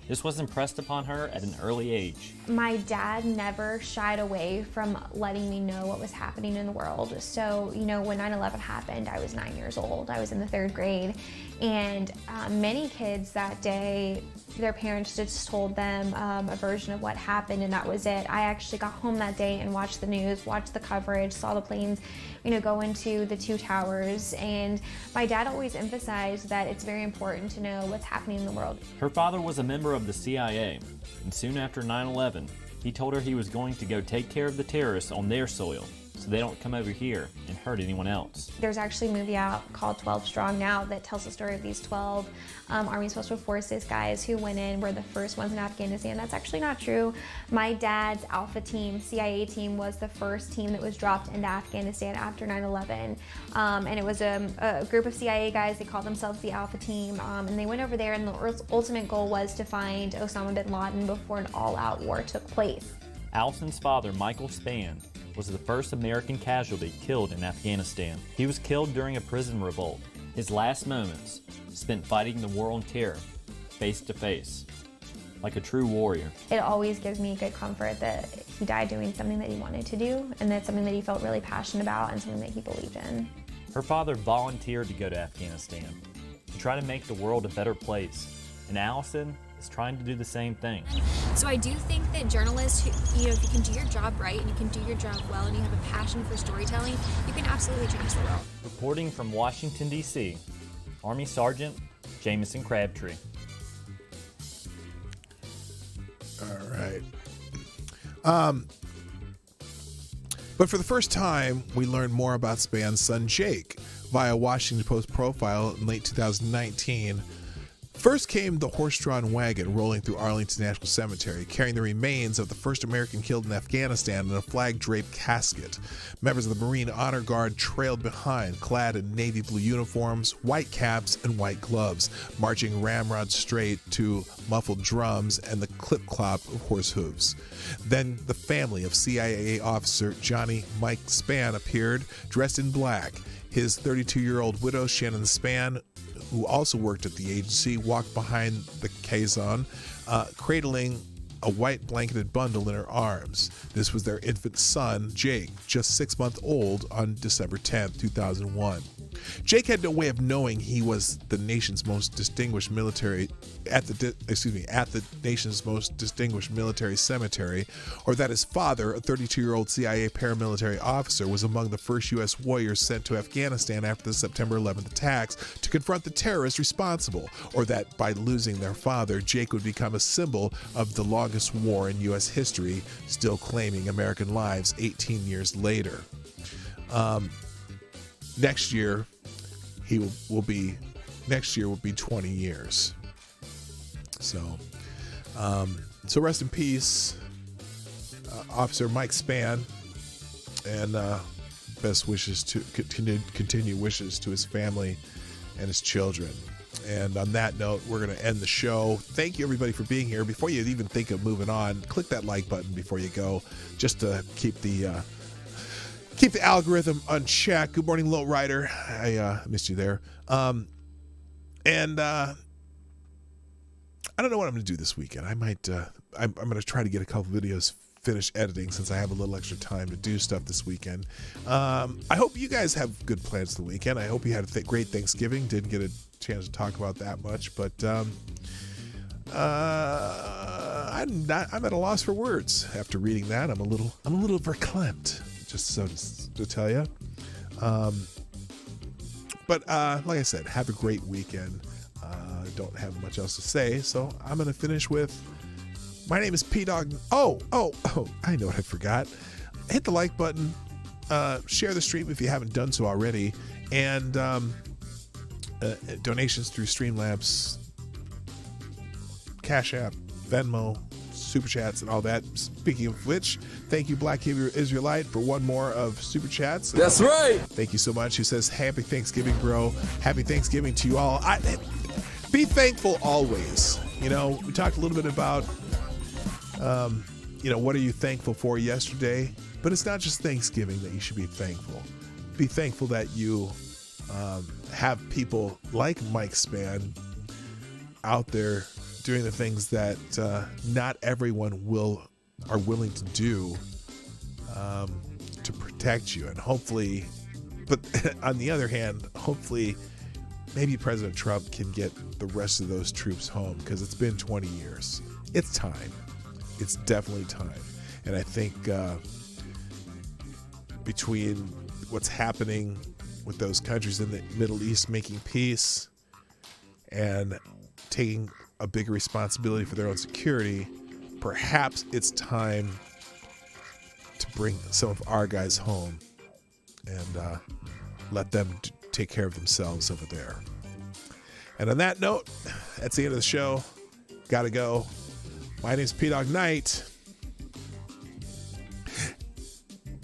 This was impressed upon her at an early age. My dad never shied away from letting me know what was happening in the world. So, you know, when 9/11 happened, I was 9 years old. I was in the 3rd grade. And many kids that day, their parents just told them a version of what happened, and that was it. I actually got home that day and watched the news, watched the coverage, saw the planes, you know, go into the 2 towers. And my dad always emphasized that it's very important to know what's happening in the world. Her father was a member of the CIA, and soon after 9/11, he told her he was going to go take care of the terrorists on their soil so they don't come over here and hurt anyone else. There's actually a movie out called 12 Strong now that tells the story of these 12 Army Special Forces guys who went in, were the first ones in Afghanistan. That's actually not true. My dad's Alpha team, CIA team, was the first team that was dropped into Afghanistan after 9/11. And it was a group of CIA guys. They called themselves the Alpha team. And they went over there, and the ultimate goal was to find Osama bin Laden before an all-out war took place. Allison's father, Michael Spann, was the first American casualty killed in Afghanistan. He was killed during a prison revolt. His last moments spent fighting the war on terror, face to face, like a true warrior. It always gives me good comfort that he died doing something that he wanted to do, and that's something that he felt really passionate about and something that he believed in. Her father volunteered to go to Afghanistan to try to make the world a better place, and Allison is trying to do the same thing. So I do think that journalists, who, you know, if you can do your job right and you can do your job well and you have a passion for storytelling, you can absolutely change the world. Reporting from Washington, D.C., Army Sergeant Jamison Crabtree. All right. But for the first time, we learned more about Spann's son Jake via Washington Post profile in late 2019. First came the horse-drawn wagon rolling through Arlington National Cemetery, carrying the remains of the first American killed in Afghanistan in a flag-draped casket. Members of the Marine Honor Guard trailed behind, clad in navy blue uniforms, white caps, and white gloves, marching ramrod straight to muffled drums and the clip-clop of horse hooves. Then the family of CIA officer Johnny Mike Spann appeared, dressed in black. His 32-year-old widow, Shannon Spann, who also worked at the agency, walked behind the caisson, cradling a white blanketed bundle in her arms. This was their infant son, Jake, just 6 months old, on December 10th, 2001. Jake had no way of knowing he was the nation's most distinguished military at the nation's most distinguished military cemetery, or that his father, a 32-year-old CIA paramilitary officer, was among the first U.S. warriors sent to Afghanistan after the September 11th attacks to confront the terrorists responsible, or that by losing their father, Jake would become a symbol of the longest war in U.S. history, still claiming American lives 18 years later. Next year will be 20 years. So rest in peace, Officer Mike Spann, and best wishes to continue wishes to his family and his children. And on that note, we're going to end the show. Thank you, everybody, for being here. Before you even think of moving on, click that like button before you go, just to keep the algorithm on check. Good morning, Low Rider. I missed you there. And I don't know what I'm going to do this weekend. I might. I'm going to try to get a couple videos finished editing since I have a little extra time to do stuff this weekend. I hope you guys have good plans for the weekend. I hope you had a great Thanksgiving. Didn't get a chance to talk about that much, but I'm at a loss for words after reading that. I'm a little verklempt. just so to tell you. But like I said, have a great weekend. Don't have much else to say, so I'm going to finish with, my name is PDawg. Oh, I know what I forgot. Hit the like button. Share the stream if you haven't done so already. And donations through Streamlabs, Cashapp, Venmo, Super Chats, and all that. Speaking of which, thank you, Black Hebrew Israelite, for one more of Super Chats. That's right. Thank you so much. Who says, happy Thanksgiving, bro. Happy Thanksgiving to you all. Be thankful always. You know, we talked a little bit about, what are you thankful for yesterday? But it's not just Thanksgiving that you should be thankful. Be thankful that you have people like Mike Spann out there doing the things that not everyone are willing to do to protect you. And hopefully, but on the other hand, hopefully maybe President Trump can get the rest of those troops home, because it's been 20 years. It's time. It's definitely time. And I think between what's happening with those countries in the Middle East making peace and taking a bigger responsibility for their own security, perhaps it's time to bring some of our guys home and let them take care of themselves over there. And on that note, that's the end of the show. Gotta go. My name's Dawg Knight,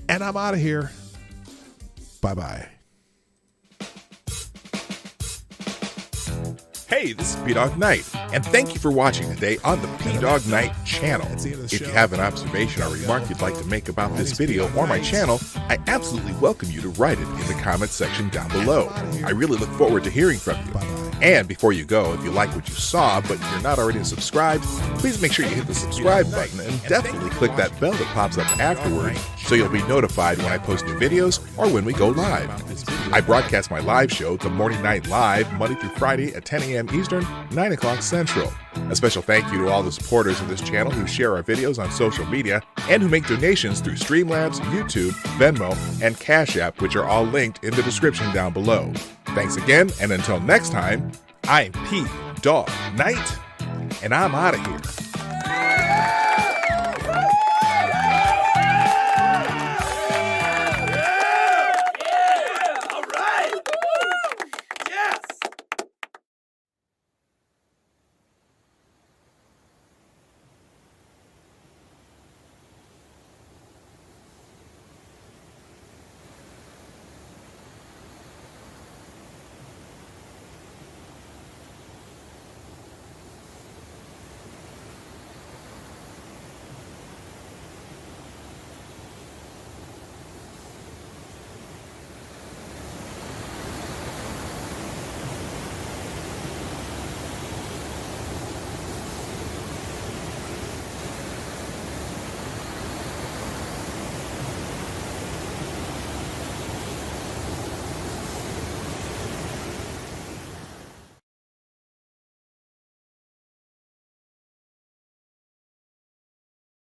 and I'm out of here. Bye-bye. Hey, this is Dawg Knight, and thank you for watching today on the Dawg Knight Channel. If you have an observation or remark you'd like to make about this video or my channel, I absolutely welcome you to write it in the comments section down below. I really look forward to hearing from you. And before you go, if you like what you saw but you're not already subscribed, please make sure you hit the subscribe button and definitely click that bell that pops up afterward so you'll be notified when I post new videos or when we go live. I broadcast my live show, The Morning Night Live, Monday through Friday at 10 a.m. Eastern, 9 o'clock Central. A special thank you to all the supporters of this channel who share our videos on social media and who make donations through Streamlabs, YouTube, Venmo, and Cash App, which are all linked in the description down below. Thanks again, and until next time, I'm Dawg Knight, and I'm out of here.